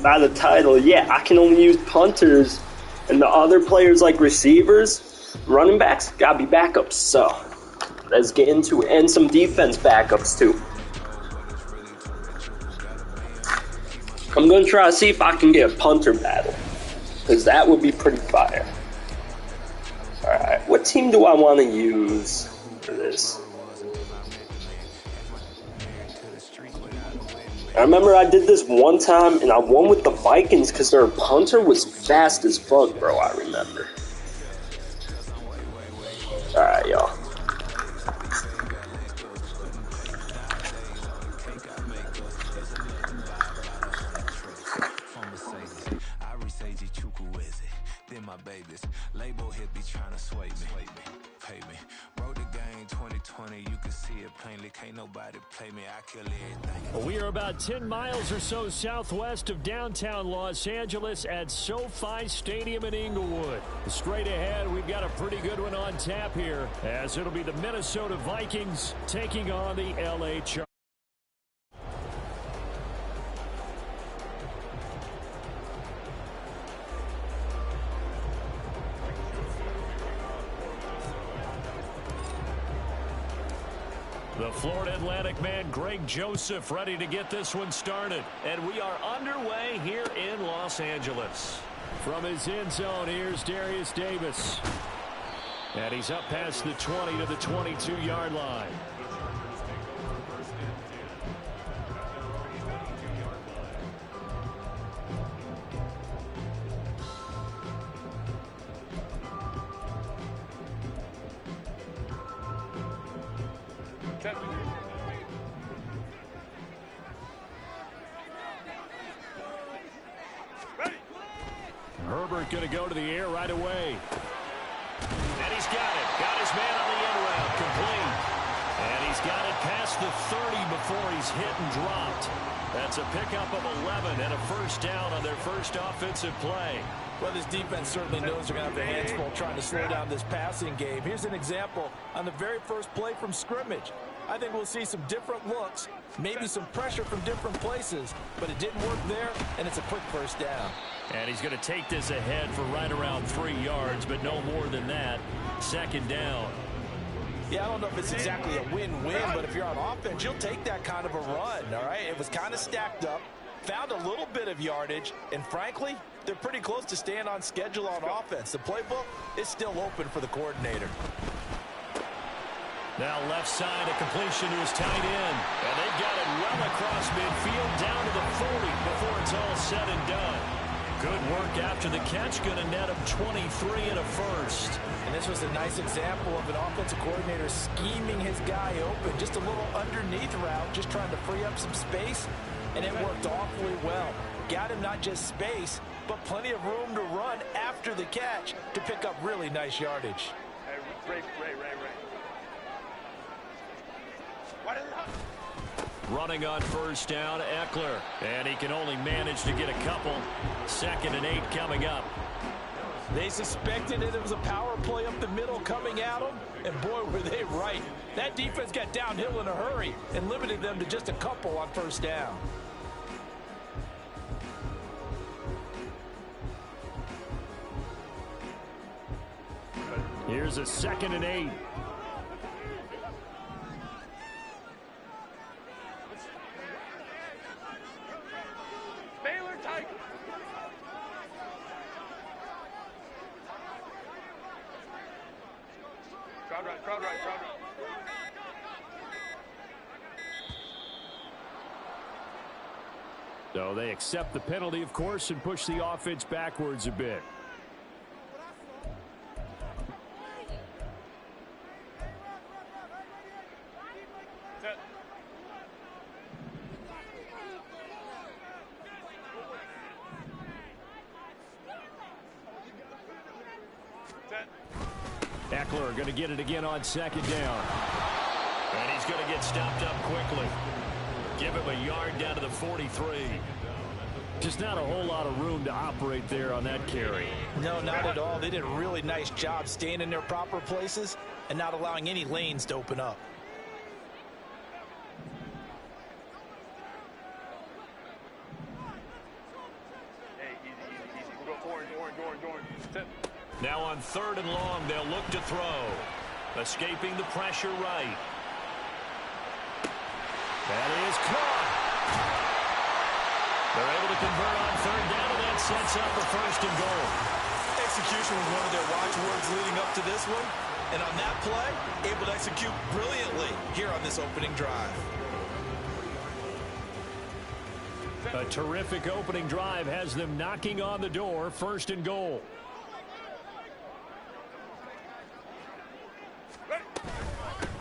by the title, yeah, I can only use punters, and the other players like receivers, running backs, gotta be backups. So let's get into it, and some defense backups too. I'm gonna try to see if I can get a punter battle, because that would be pretty fire. Alright, what team do I want to use for this? I remember I did this one time, and I won with the Vikings because their punter was fast as fuck, bro, I remember. Alright, y'all. My babies label hit be trying to sway me, pay me. Wrote the game 2020, you can see it plainly. Can't nobody play me, I kill everything. We are about 10 miles or so southwest of downtown Los Angeles at SoFi Stadium in Inglewood. Straight ahead, we've got a pretty good one on tap here, as it'll be the Minnesota Vikings taking on the LA Chargers. The Florida Atlantic man, Greg Joseph, ready to get this one started. And we are underway here in Los Angeles. From his end zone, here's Darius Davis. And he's up past the 20 to the 22-yard line. Herbert going to go to the air right away. And he's got it. Got his man on the end route. Complete. And he's got it past the 30 before he's hit and dropped. That's a pickup of 11 and a first down on their first offensive play. Well, this defense certainly knows they're going to have their hands full trying to slow down this passing game. Here's an example on the very first play from scrimmage. I think we'll see some different looks, maybe some pressure from different places, but it didn't work there, and it's a quick first down. And he's going to take this ahead for right around 3 yards, but no more than that. Second down. Yeah, I don't know if it's exactly a win-win, but if you're on offense, you'll take that kind of a run, all right? It was kind of stacked up, found a little bit of yardage, and frankly, they're pretty close to staying on schedule on offense. The playbook is still open for the coordinator. Now left side, a completion to his tight end. And they've got it well across midfield, down to the 40 before it's all said and done. Good work after the catch, going to net him 23 and a first. And this was a nice example of an offensive coordinator scheming his guy open. Just a little underneath route, just trying to free up some space, and it worked awfully well. Got him not just space, but plenty of room to run after the catch to pick up really nice yardage. Ray. Running on first down, Eckler. And he can only manage to get a couple. 2nd and 8 coming up. They suspected it was a power play up the middle coming at them, and boy, were they right. That defense got downhill in a hurry and limited them to just a couple on first down. Here's a 2nd and 8. Crowd right. So they accept the penalty, of course, and push the offense backwards a bit. Eckler going to get it again on 2nd down. And he's going to get stopped up quickly. Give him a yard down to the 43. Just not a whole lot of room to operate there on that carry. No, not at all. They did a really nice job staying in their proper places and not allowing any lanes to open up. Set. Now on 3rd and long, they'll look to throw. Escaping the pressure right. That is caught. They're able to convert on 3rd down, and that sets up a 1st and goal. Execution was one of their watchwords leading up to this one. And on that play, able to execute brilliantly here on this opening drive. A terrific opening drive has them knocking on the door. 1st and goal.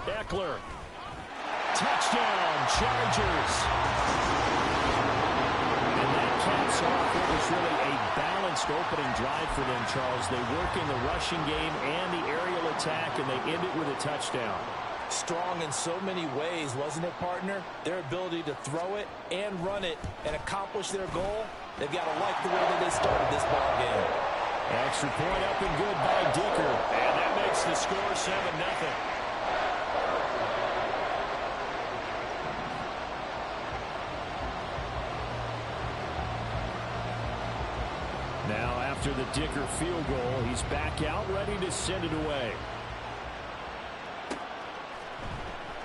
Eckler. Touchdown, Chargers. And that caps off what was really a balanced opening drive for them, Charles. They work in the rushing game and the aerial attack, and they end it with a touchdown. Strong in so many ways, wasn't it, partner? Their ability to throw it and run it and accomplish their goal, they've got to like the way that they started this ball game. Extra point up and good by Dicker. And that makes the score 7-0. Now after the Dicker field goal, he's back out, ready to send it away.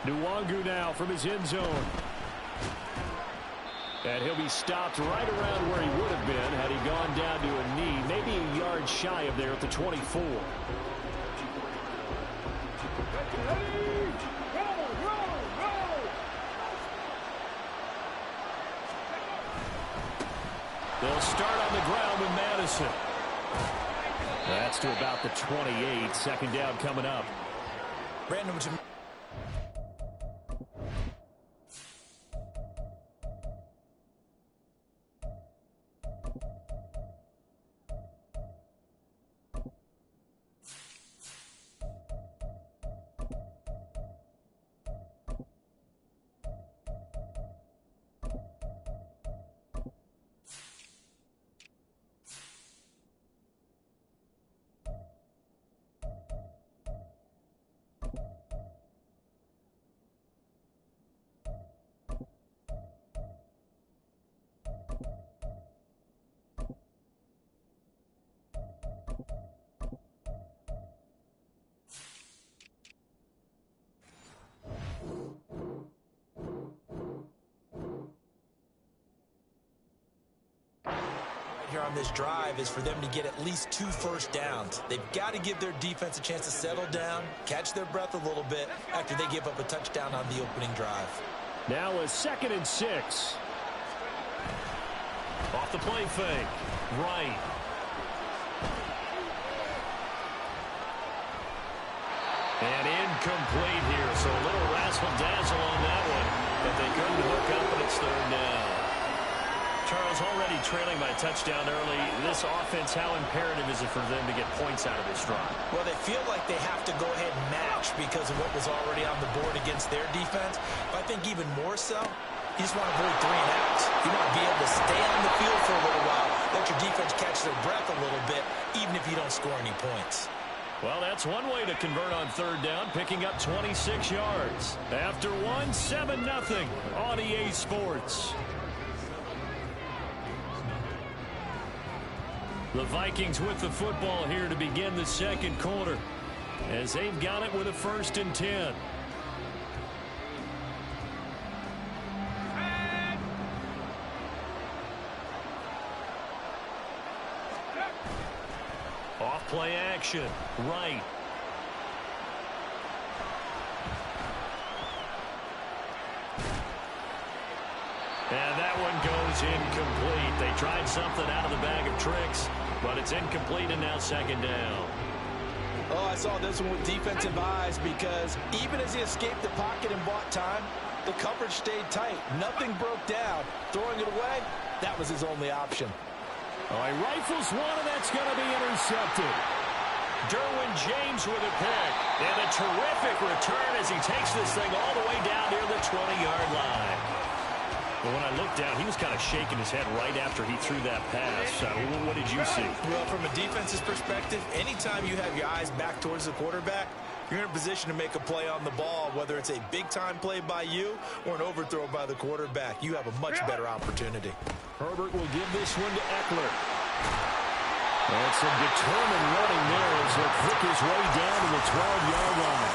Nwangu now from his end zone. And he'll be stopped right around where he would have been had he gone down to a knee, maybe a yard shy of there at the 24. They'll start on the ground with Madison. That's to about the 28. 2nd down coming up. Brandon, would you... here on this drive is for them to get at least 2 first downs. They've got to give their defense a chance to settle down, catch their breath a little bit after they give up a touchdown on the opening drive. Now a 2nd and 6. Off the play fake. Right. And incomplete here, so a little razzle-dazzle on that one, but they couldn't hook up, and it's 3rd down. Charles, already trailing by a touchdown early. This offense, how imperative is it for them to get points out of this drive? Well, they feel like they have to go ahead and match because of what was already on the board against their defense. But I think even more so, you just want to avoid 3 and outs. You want to be able to stay on the field for a little while, let your defense catch their breath a little bit, even if you don't score any points. Well, that's one way to convert on 3rd down, picking up 26 yards. After one, 7-0 on EA Sports. The Vikings with the football here to begin the 2nd quarter, as they've got it with a 1st and 10. Off play action, right. And that one goes incomplete. They tried something out of the bag of tricks, but it's incomplete, and now 2nd down. Oh, I saw this one with defensive eyes because even as he escaped the pocket and bought time, the coverage stayed tight. Nothing broke down. Throwing it away, that was his only option. Oh, he rifles one, and that's going to be intercepted. Derwin James with a pick. And a terrific return as he takes this thing all the way down near the 20-yard line. But when I looked down, he was kind of shaking his head right after he threw that pass. What did you see? Well, from a defense's perspective, anytime you have your eyes back towards the quarterback, you're in a position to make a play on the ball, whether it's a big-time play by you or an overthrow by the quarterback. You have a much better opportunity. Herbert will give this one to Eckler. And some determined running there as he'll pick his way down to the 12-yard line.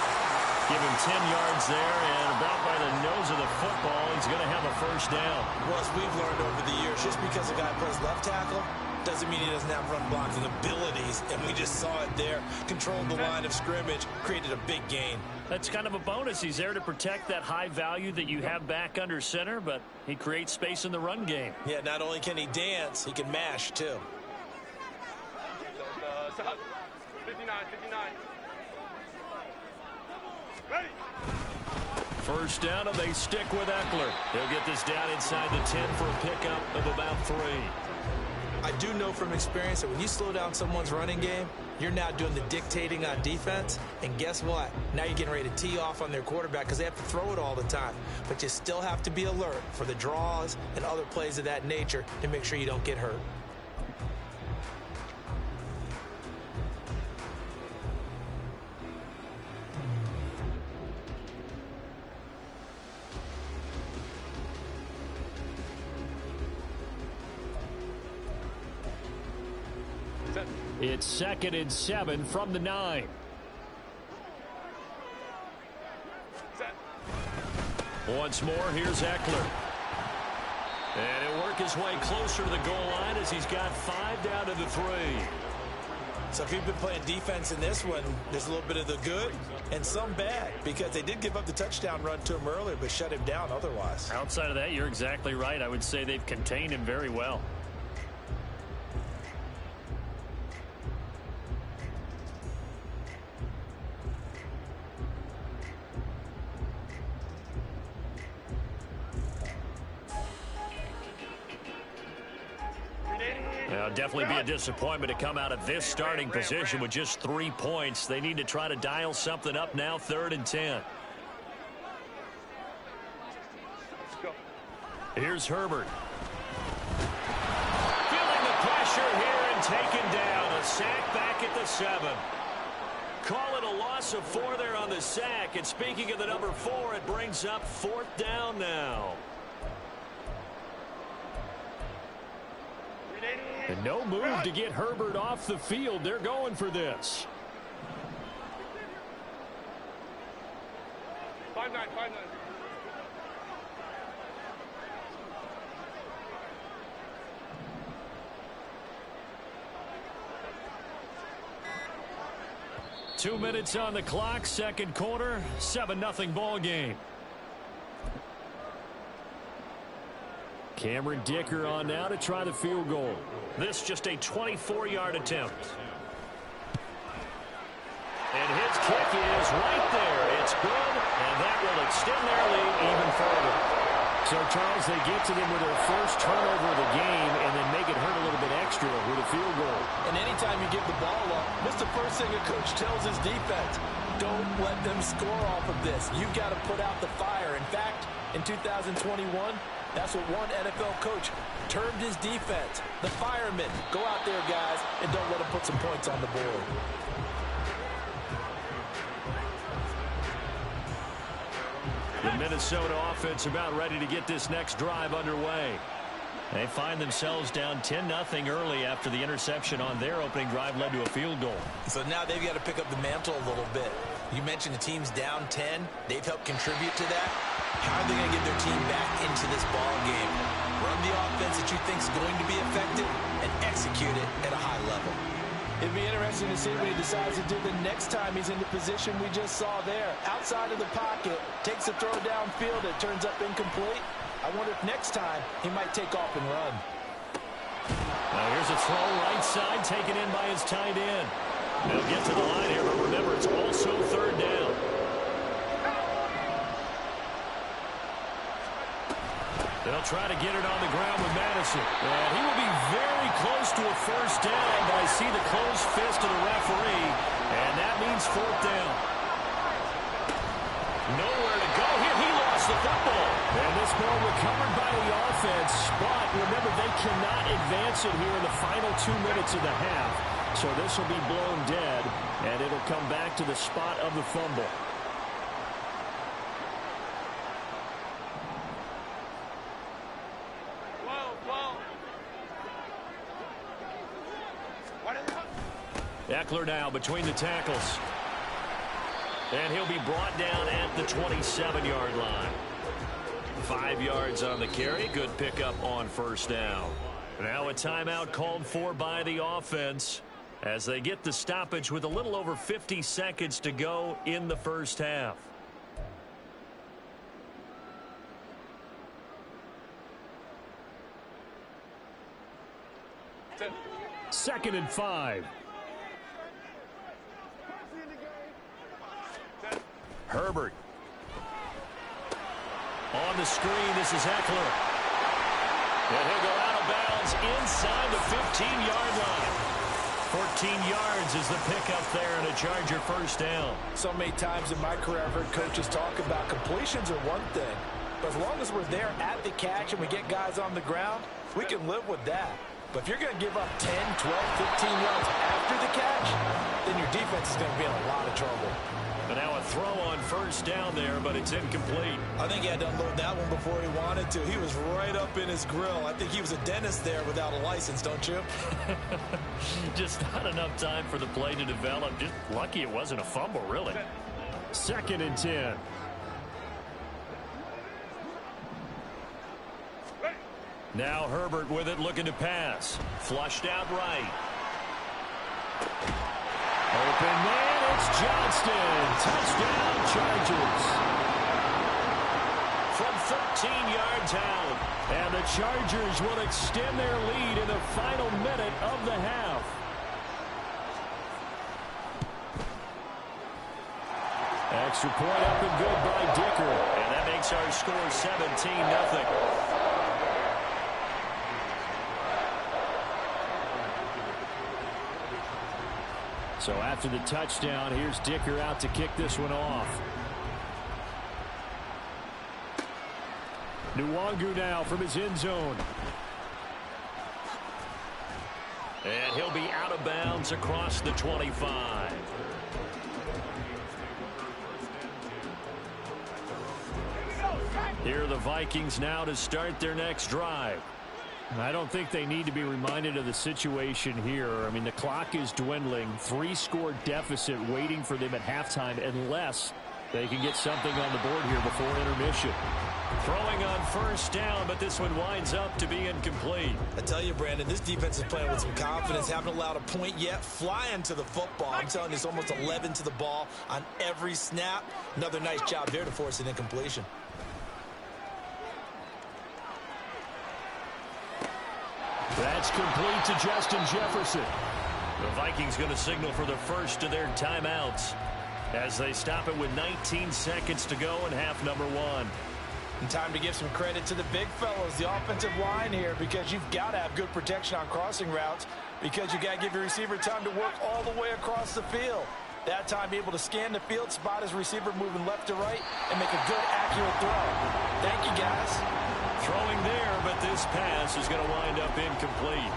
Give him 10 yards there, and about by the nose of the football, he's going to have a first down. Well, as we've learned over the years, just because a guy plays left tackle doesn't mean he doesn't have run blocking abilities, and we just saw it there. Controlled the line of scrimmage, created a big gain. That's kind of a bonus. He's there to protect that high value that you have back under center, but he creates space in the run game. Yeah, not only can he dance, he can mash, too. 59, 59. Ready. First down, and they stick with Eckler. He'll get this down inside the 10 for a pickup of about 3. I do know from experience that when you slow down someone's running game, you're now doing the dictating on defense. And guess what? Now you're getting ready to tee off on their quarterback because they have to throw it all the time. But you still have to be alert for the draws and other plays of that nature to make sure you don't get hurt. It's 2nd and 7 from the 9. Once more, here's Eckler. And he'll work his way closer to the goal line as he's got 5 down to the 3. So if you've been playing defense in this one, there's a little bit of the good and some bad because they did give up the touchdown run to him earlier but shut him down otherwise. Outside of that, you're exactly right. I would say they've contained him very well. Definitely be a disappointment to come out of this starting position with just 3 points. They need to try to dial something up now, 3rd and 10. Here's Herbert. Feeling the pressure here and taken down. A sack back at the 7. Call it a loss of 4 there on the sack. And speaking of the number 4, it brings up 4th down now. And no move to get Herbert off the field. They're going for this. 5-9, 5-9. Two minutes on the clock, second quarter, 7-0 ball game. Cameron Dicker on now to try the field goal. This just a 24-yard attempt. And his kick is right there. It's good, and that will extend their lead even further. So, Charles, they get to them with their first turnover of the game and then make it hurt a little bit extra with a field goal. And anytime you give the ball up, what's the first thing a coach tells his defense? Don't let them score off of this. You've got to put out the fire. In fact, in 2021, that's what one NFL coach termed his defense. The firemen. Go out there, guys, and don't let them put some points on the board. The Minnesota offense about ready to get this next drive underway. They find themselves down 10-0 early after the interception on their opening drive led to a field goal. So now they've got to pick up the mantle a little bit. You mentioned the team's down 10. They've helped contribute to that. How are they going to get their team back into this ball game? Run the offense that you think is going to be effective and execute it at a high level. It'd be interesting to see what he decides to do the next time he's in the position we just saw there. Outside of the pocket, takes a throw downfield, it turns up incomplete. I wonder if next time he might take off and run. Now here's a throw right side taken in by his tight end. They'll get to the line here, but remember, it's also 3rd down. They'll try to get it on the ground with Madison. And he will be very close to a first down, but I see the closed fist of the referee, and that means 4th down. Nowhere to go here. He lost the football. And this ball recovered by the offense, but remember, they cannot advance it here in the final 2 minutes of the half. So this will be blown dead, and it'll come back to the spot of the fumble. Whoa. What is it? Eckler now between the tackles. And he'll be brought down at the 27-yard line. 5 yards on the carry. Good pickup on first down. Now a timeout called for by the offense as they get the stoppage with a little over 50 seconds to go in the first half. Second and 5. Herbert. On the screen, this is Eckler. And he'll go out of bounds inside the 15-yard line. 14 yards is the pickup there and a Charger first down. So many times in my career, I've heard coaches talk about completions are one thing. But as long as we're there at the catch and we get guys on the ground, we can live with that. But if you're going to give up 10, 12, 15 yards after the catch, then your defense is going to be in a lot of trouble. And now a throw on first down there, but it's incomplete. I think he had to unload that one before he wanted to. He was right up in his grill. I think he was a dentist there without a license, don't you? Just not enough time for the play to develop. Just lucky it wasn't a fumble, really. Second and 10. Now Herbert with it, looking to pass. Flushed out right. Open man, it's Johnston. Touchdown, Chargers. From 13 yards out. And the Chargers will extend their lead in the final minute of the half. Extra point up and good by Dicker. And that makes our score 17-0. So after the touchdown, here's Dicker out to kick this one off. Nwangu now from his end zone. And he'll be out of bounds across the 25. Here are the Vikings now to start their next drive. I don't think they need to be reminded of the situation here. I mean, the clock is dwindling. 3-score deficit waiting for them at halftime unless they can get something on the board here before intermission. Throwing on first down, but this one winds up to be incomplete. I tell you, Brandon, this defense is playing with some confidence. Haven't allowed a point yet. Flying to the football. I'm telling you, it's almost 11 to the ball on every snap. Another nice job there to force an incompletion. That's complete to Justin Jefferson. The Vikings going to signal for the first of their timeouts as they stop it with 19 seconds to go in half number 1. And time to give some credit to the big fellows, the offensive line here, because you've got to have good protection on crossing routes because you got to give your receiver time to work all the way across the field. That time be able to scan the field, spot his receiver moving left to right, and make a good, accurate throw. Thank you, guys. Throwing there, but this pass is going to wind up incomplete.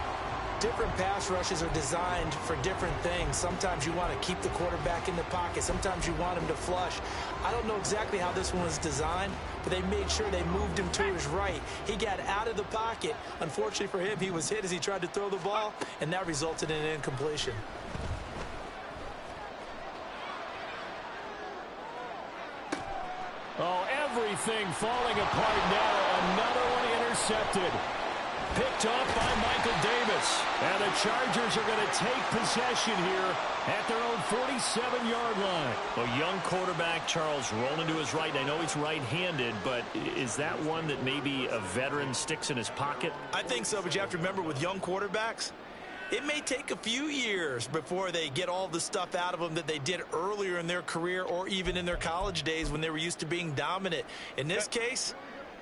Different pass rushes are designed for different things. Sometimes you want to keep the quarterback in the pocket. Sometimes you want him to flush. I don't know exactly how this one was designed, but they made sure they moved him to his right. He got out of the pocket. Unfortunately for him, he was hit as he tried to throw the ball, and that resulted in an incompletion. Oh, everything falling apart now. Another one intercepted. Picked off by Michael Davis. And the Chargers are going to take possession here at their own 47-yard line. A young quarterback, Charles, rolling to his right. I know he's right-handed, but is that one that maybe a veteran sticks in his pocket? I think so, but you have to remember with young quarterbacks, it may take a few years before they get all the stuff out of them that they did earlier in their career or even in their college days when they were used to being dominant. In this case,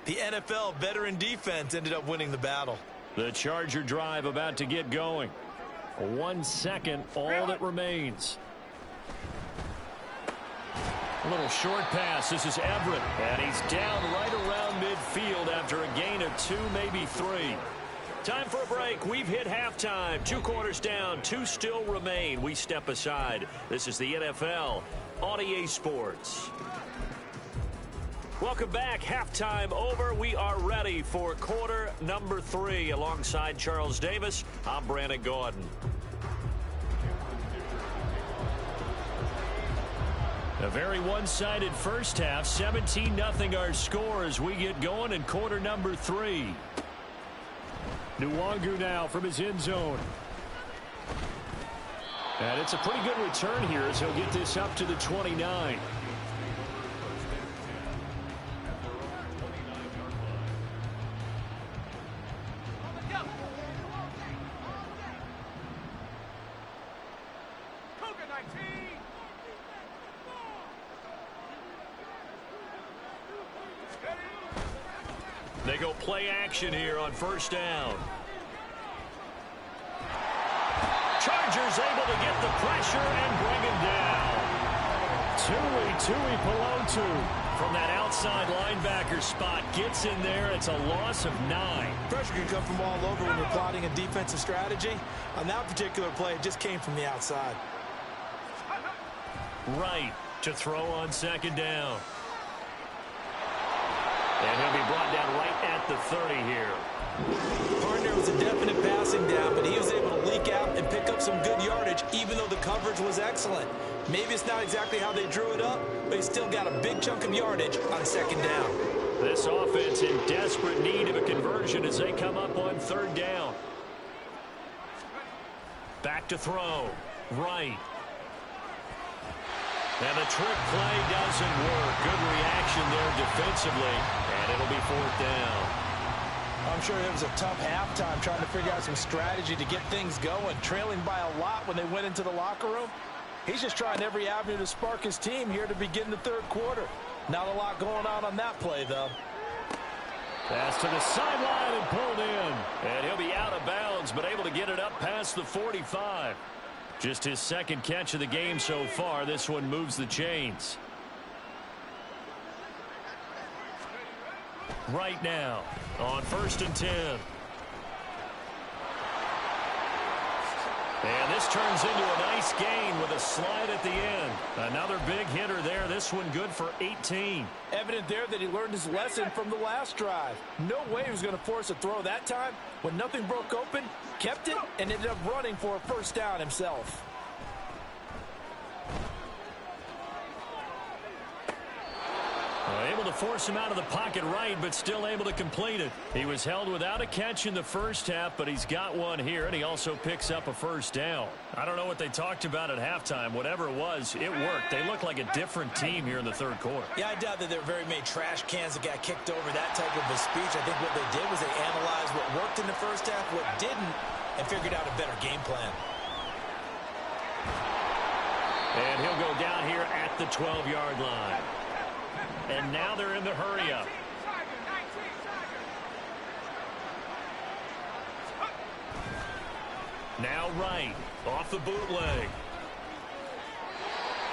the NFL veteran defense ended up winning the battle. The Charger drive about to get going. 1 second, all that remains. A little short pass. This is Everett, and he's down right around midfield after a gain of 2, maybe 3. Time for a break. We've hit halftime. 2 quarters down. 2 still remain. We step aside. This is the NFL on EA Sports. Welcome back. Halftime over. We are ready for quarter number 3. Alongside Charles Davis, I'm Brandon Gordon. A very one-sided first half. 17-0 our score as we get going in quarter number 3. Nwangu now from his end zone. And it's a pretty good return here as he'll get this up to the 29. They go play action here on first down. Chargers able to get the pressure and bring him down. Tui Pelotu from that outside linebacker spot gets in there. It's a loss of 9. Pressure can come from all over when you're plotting a defensive strategy. On that particular play, it just came from the outside. Right to throw on second down. And he'll be brought down right at the 30 here. Partner was a definite passing down, but he was able to leak out and pick up some good yardage, even though the coverage was excellent. Maybe it's not exactly how they drew it up, but he still got a big chunk of yardage on second down. This offense in desperate need of a conversion as they come up on third down. Back to throw. Right. And the trick play doesn't work. Good reaction there defensively, and it'll be fourth down. I'm sure it was a tough halftime trying to figure out some strategy to get things going, trailing by a lot when they went into the locker room. He's just trying every avenue to spark his team here to begin the third quarter. Not a lot going on that play, though. Pass to the sideline and pulled in. And he'll be out of bounds, but able to get it up past the 45. Just his second catch of the game so far. This one moves the chains. Right now on 1st and 10. And this turns into a nice gain with a slide at the end. Another big hitter there. This one good for 18. Evident there that he learned his lesson from the last drive. No way he was going to force a throw that time. When nothing broke open, kept it, and ended up running for a first down himself. Able to force him out of the pocket right, but still able to complete it. He was held without a catch in the first half, but he's got one here, and he also picks up a first down. I don't know what they talked about at halftime. Whatever it was, it worked. They look like a different team here in the third quarter. Yeah, I doubt that there were very many trash cans that got kicked over, that type of a speech. I think what they did was they analyzed what worked in the first half, what didn't, and figured out a better game plan. And he'll go down here at the 12-yard line. And now they're in the hurry-up. Now right, off the bootleg.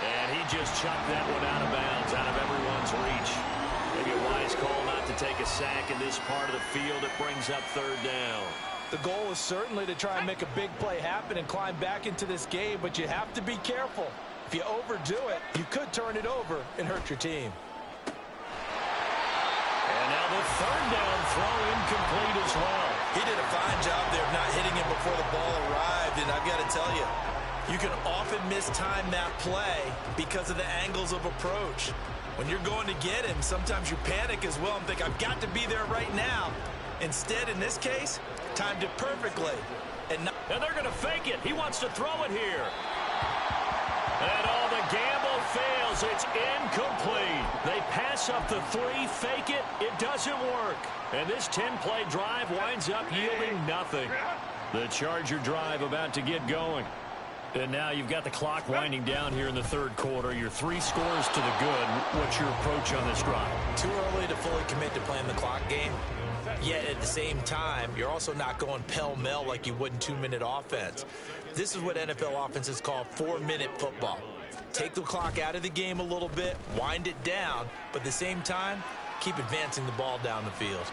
And he just chucked that one out of bounds, out of everyone's reach. Maybe a wise call not to take a sack in this part of the field. It brings up third down. The goal is certainly to try and make a big play happen and climb back into this game, but you have to be careful. If you overdo it, you could turn it over and hurt your team. And now the third down throw incomplete as well. He did a fine job there of not hitting him before the ball arrived, and I've got to tell you, you can often mistime that play because of the angles of approach. When you're going to get him, sometimes you panic as well and think, I've got to be there right now. Instead, in this case, timed it perfectly. And they're going to fake it. He wants to throw it here. And all the gamble fails. It's incomplete. They pass up the 3, fake it. It doesn't work. And this 10-play drive winds up yielding nothing. The Charger drive about to get going. And now you've got the clock winding down here in the third quarter. You're 3 scores to the good. What's your approach on this drive? Too early to fully commit to playing the clock game. Yet at the same time, you're also not going pell-mell like you would in 2-minute offense. This is what NFL offenses call 4-minute football. Take the clock out of the game a little bit, wind it down, but at the same time, keep advancing the ball down the field.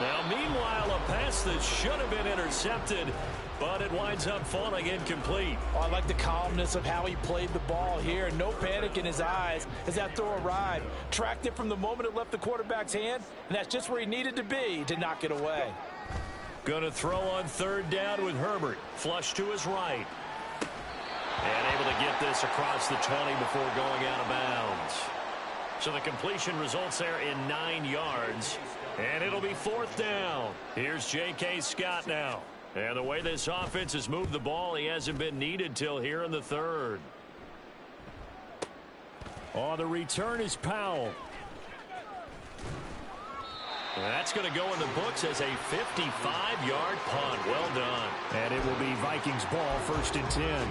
Now, meanwhile, a pass that should have been intercepted, but it winds up falling incomplete. Oh, I like the calmness of how he played the ball here. No panic in his eyes as that throw arrived. Tracked it from the moment it left the quarterback's hand, and that's just where he needed to be to knock it away. Going to throw on third down with Herbert. Flush to his right. And able to get this across the 20 before going out of bounds. So the completion results there in 9 yards. And it'll be 4th down. Here's J.K. Scott now. And the way this offense has moved the ball, he hasn't been needed till here in the 3rd. On the return is Powell. And that's going to go in the books as a 55-yard punt. Well done. And it will be Vikings ball, 1st and 10.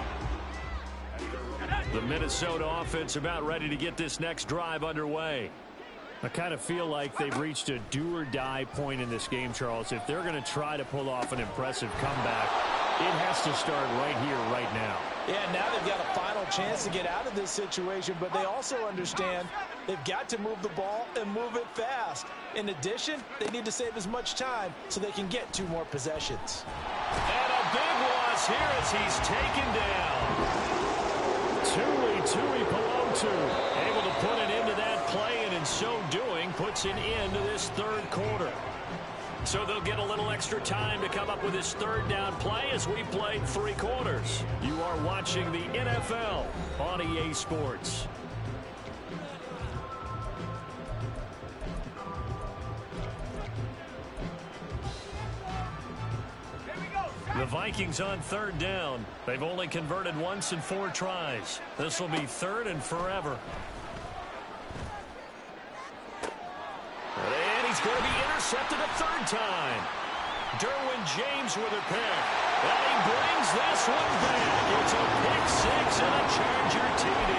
The Minnesota offense about ready to get this next drive underway. I kind of feel like they've reached a do-or-die point in this game, Charles. If they're going to try to pull off an impressive comeback, it has to start right here, right now. Yeah, now they've got a final chance to get out of this situation, but they also understand they've got to move the ball and move it fast. In addition, they need to save as much time so they can get 2 more possessions. And a big loss here as he's taken down. Tuipulotu able to put an end to that play, and in so doing puts an end to this 3rd quarter. So they'll get a little extra time to come up with this 3rd down play as we played 3 quarters. You are watching the NFL on EA Sports. The Vikings on 3rd down. They've only converted once in 4 tries. This will be 3rd and forever. And he's going to be intercepted a 3rd time. Derwin James with a pick. And he brings this one back. It's a pick 6 and a Charger TD.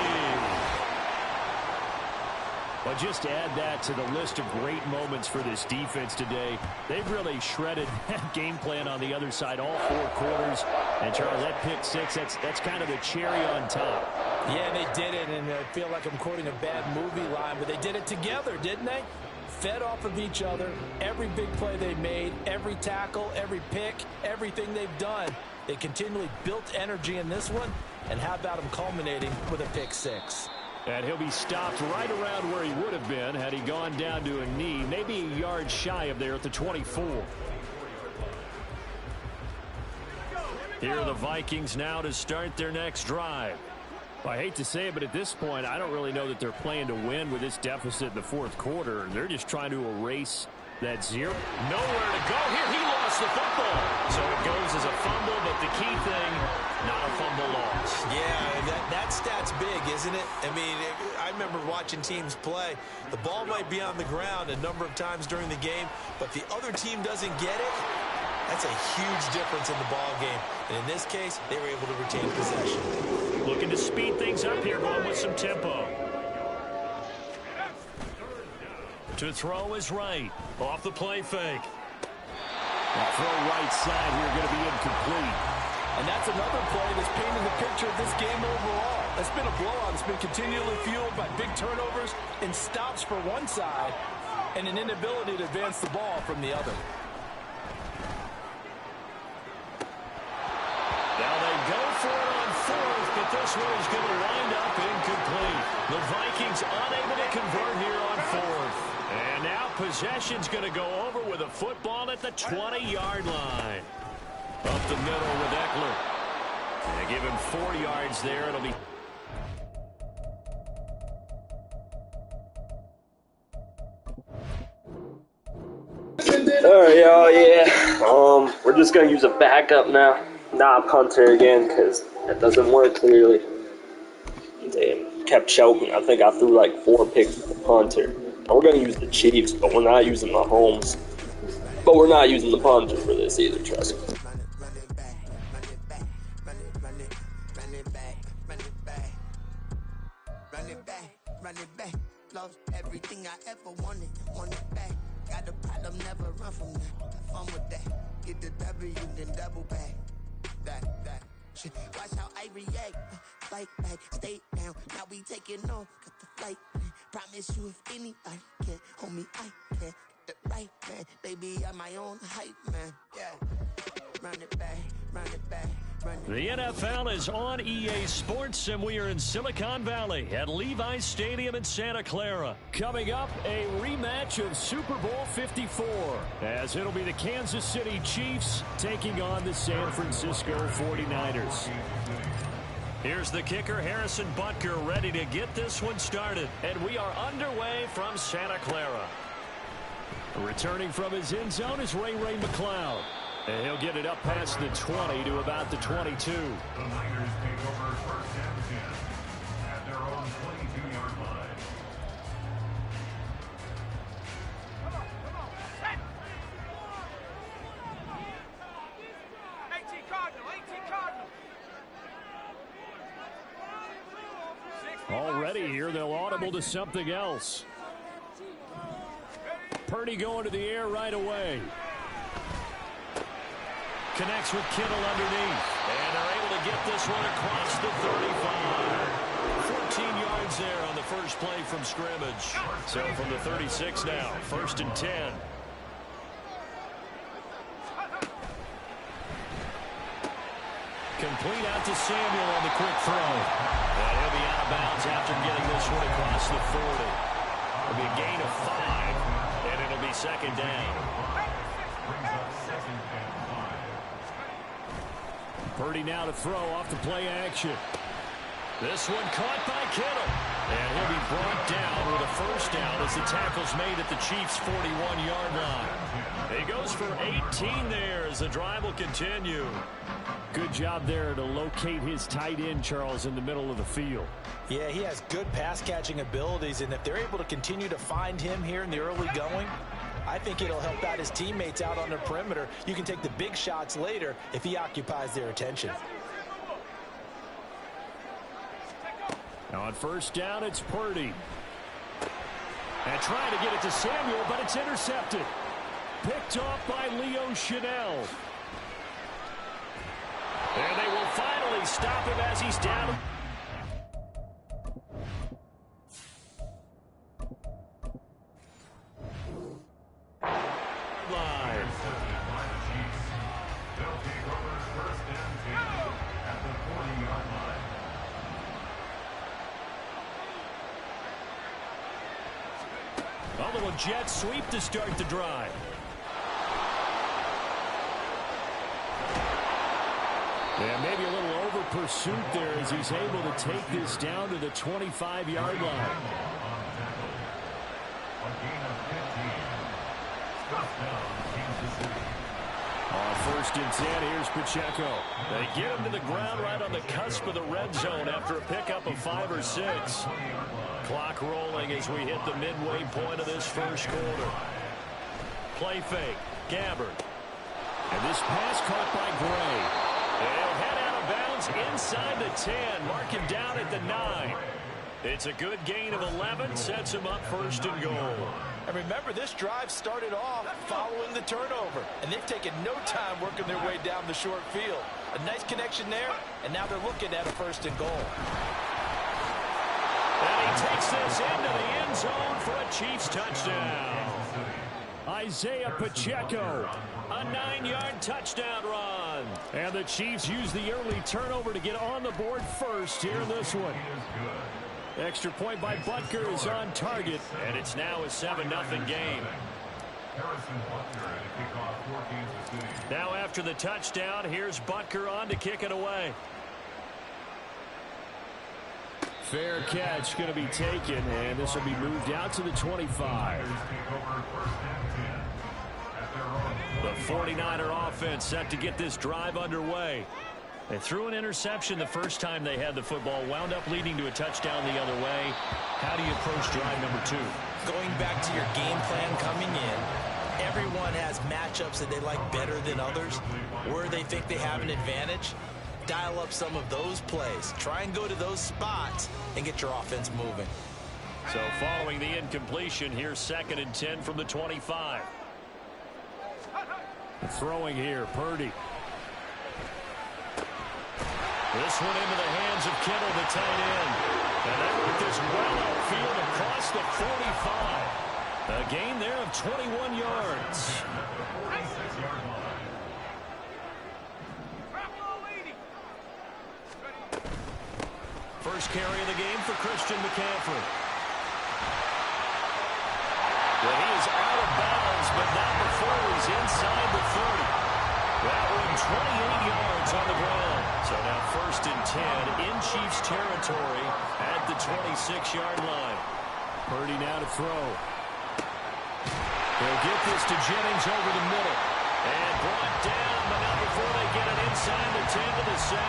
But just to add that to the list of great moments for this defense today, they've really shredded that game plan on the other side all 4 quarters. And, Charles, that pick 6, that's kind of the cherry on top. Yeah, they did it, and I feel like I'm quoting a bad movie line, but they did it together, didn't they? Fed off of each other, every big play they made, every tackle, every pick, everything they've done. They continually built energy in this one, and how about them culminating with a pick 6? And he'll be stopped right around where he would have been had he gone down to a knee, maybe a yard shy of there at the 24. Here are the Vikings now to start their next drive. I hate to say it, but at this point, I don't really know that they're playing to win with this deficit in the 4th quarter. They're just trying to erase that 0. Nowhere to go here. He lost the football. So it goes as a fumble, but the key thing, not a fumble loss. Yeah, that stat's big, isn't it? I mean, I remember watching teams play. The ball might be on the ground a number of times during the game, but the other team doesn't get it. That's a huge difference in the ball game. And in this case, they were able to retain possession. Looking to speed things up here, going with some tempo. To throw is right. Off the play fake. That throw right side here going to be incomplete. And that's another play that's painting the picture of this game overall. It's been a blowout. It's been continually fueled by big turnovers and stops for one side and an inability to advance the ball from the other. Now they go for it on 4th, but this one is going to wind up incomplete. The Vikings unable to convert here on 4th. And now possession's going to go over with a football at the 20-yard line. Up the middle with Eckler. They give him 4 yards there. It'll be... Alright, y'all, yeah. We're just going to use a backup now. Not a punter again, because that doesn't work clearly. They kept choking. I think I threw like 4 picks with the punter. We're going to use the Chiefs, but we're not using the Mahomes. But we're not using the punter for this either, trust me. Lost everything I ever wanted it back. Got a problem, never run from that. Have fun with that. Get the W, then double back. That shit. Watch how I react. Fight back, stay down. Now we taking off. Got the flight plan. Promise you if anybody can hold me, I can. Get the right man. Baby, I'm my own hype man. Yeah. Run it back, run it back. The NFL is on EA Sports, and we are in Silicon Valley at Levi's Stadium in Santa Clara. Coming up, a rematch of Super Bowl 54, as it'll be the Kansas City Chiefs taking on the San Francisco 49ers. Here's the kicker, Harrison Butker, ready to get this one started. And we are underway from Santa Clara. Returning from his end zone is Ray McLeod. And he'll get it up past the 20 to about the 22. The Niners take over first and 10 at their own 22-yard line. Come on. 18 Cardinal. Already here, they'll audible to something else. Purdy going to the air right away. Connects with Kittle underneath. And they're able to get this one across the 35. 14 yards there on the first play from scrimmage. So from the 36 now, first and 10. Complete out to Samuel on the quick throw. And he'll be out of bounds after getting this one across the 40. It'll be a gain of 5, and it'll be second down. Purdy now to throw off the play action. This one caught by Kittle. And he'll be brought down with a first down as the tackle's made at the Chiefs' 41-yard line. He goes for 18 there as the drive will continue. Good job there to locate his tight end, Charles, in the middle of the field. Yeah, he has good pass-catching abilities, and if they're able to continue to find him here in the early going, I think it'll help out his teammates out on the perimeter. You can take the big shots later if he occupies their attention. Now on first down, it's Purdy. And trying to get it to Samuel, but it's intercepted. Picked off by Leo Chanel. And they will finally stop him as he's down. A little jet sweep to start the drive. Yeah, maybe a little over pursuit there as he's able to take this down to the 25-yard line. On first and 10, here's Pacheco. They get him to the ground right on the cusp of the red zone after a pickup of 5 or 6. Clock rolling as we hit the midway point of this first quarter. Play fake. Gabbard. And this pass caught by Gray. They'll head out of bounds inside the 10. Mark him down at the 9. It's a good gain of 11. Sets him up first and goal. And remember, this drive started off following the turnover, and they've taken no time working their way down the short field. A nice connection there, and now they're looking at a first and goal. And he takes this into the end zone for a Chiefs touchdown. Isaiah Pacheco. A 9-yard touchdown run. And the Chiefs use the early turnover to get on the board first here in this one. Extra point by Butker is on target. And it's now a 7-0 game. Now after the touchdown, here's Butker on to kick it away. Fair catch going to be taken, and this will be moved out to the 25. The 49er offense set to get this drive underway. They threw an interception the first time they had the football, wound up leading to a touchdown the other way. How do you approach drive number 2? Going back to your game plan coming in, everyone has matchups that they like better than others, where they think they have an advantage. Dial up some of those plays. Try and go to those spots and get your offense moving. So following the incompletion, here's 2nd and 10 from the 25. Throwing here, Purdy. This one into the hands of Kittle, the tight end. And that worked this well outfield across the 45. A gain there of 21 yards. First carry of the game for Christian McCaffrey. Well, he is out of bounds, but not before he's inside the 30. That one 28 yards on the ground. So now first and 10 in Chiefs territory at the 26-yard line. Purdy now to throw. They'll get this to Jennings over the middle. And brought down, but not before they get it inside the 10 to the 7.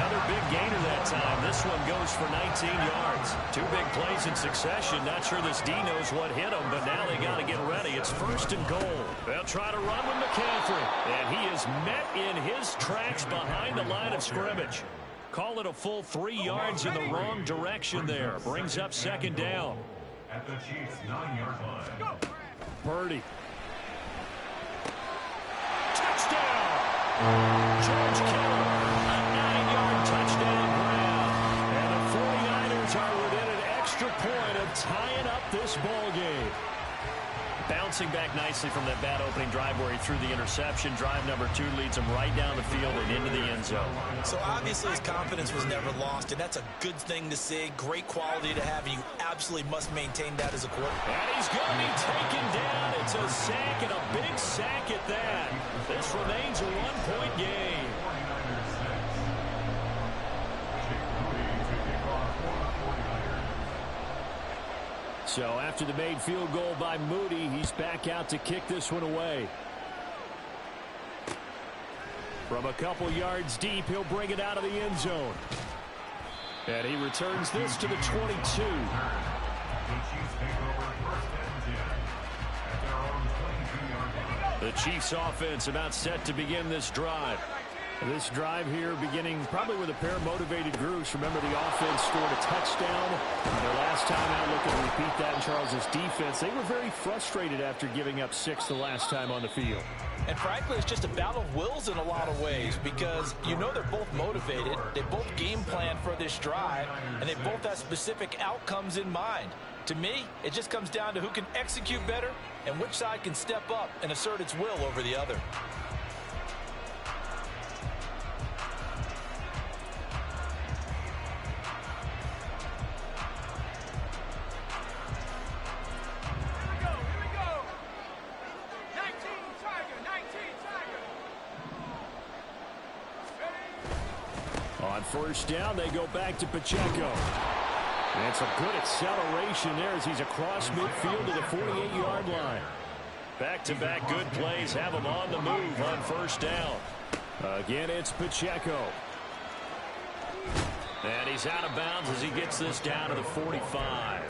Another big gainer that time. This one goes for 19 yards. Two big plays in succession. Not sure this D knows what hit him, but now they got to get ready. It's first and goal. They'll try to run with McCaffrey. And he is met in his tracks behind the line of scrimmage. Call it a full 3 yards in the wrong direction there. Brings up second down. At the Chiefs' 9-yard line. Purdy. Touchdown! George Kittle, a 9-yard touchdown grab. And the 49ers are within an extra point of tying up this ball game. Bouncing back nicely from that bad opening drive where he threw the interception. Drive number 2 leads him right down the field and into the end zone. So obviously his confidence was never lost, and that's a good thing to see. Great quality to have, and you absolutely must maintain that as a quarterback. And he's going to be taken down. It's a sack, and a big sack at that. This remains a 1-point game. So after the made field goal by Moody, he's back out to kick this one away. From a couple yards deep, he'll bring it out of the end zone. And he returns this to the 22. The Chiefs offense about set to begin this drive. This drive here beginning probably with a pair of motivated groups. Remember, the offense scored a touchdown. Their last time out, looking to repeat that in Charles's defense. They were very frustrated after giving up 6 the last time on the field. And frankly, it's just a battle of wills in a lot of ways, because you know they're both motivated. They both game plan for this drive, and they both have specific outcomes in mind. To me, it just comes down to who can execute better and which side can step up and assert its will over the other. On first down, they go back to Pacheco. And some good acceleration there as he's across midfield to the 48-yard line. Back-to-back good plays have him on the move on first down. Again, it's Pacheco. And he's out of bounds as he gets this down to the 45.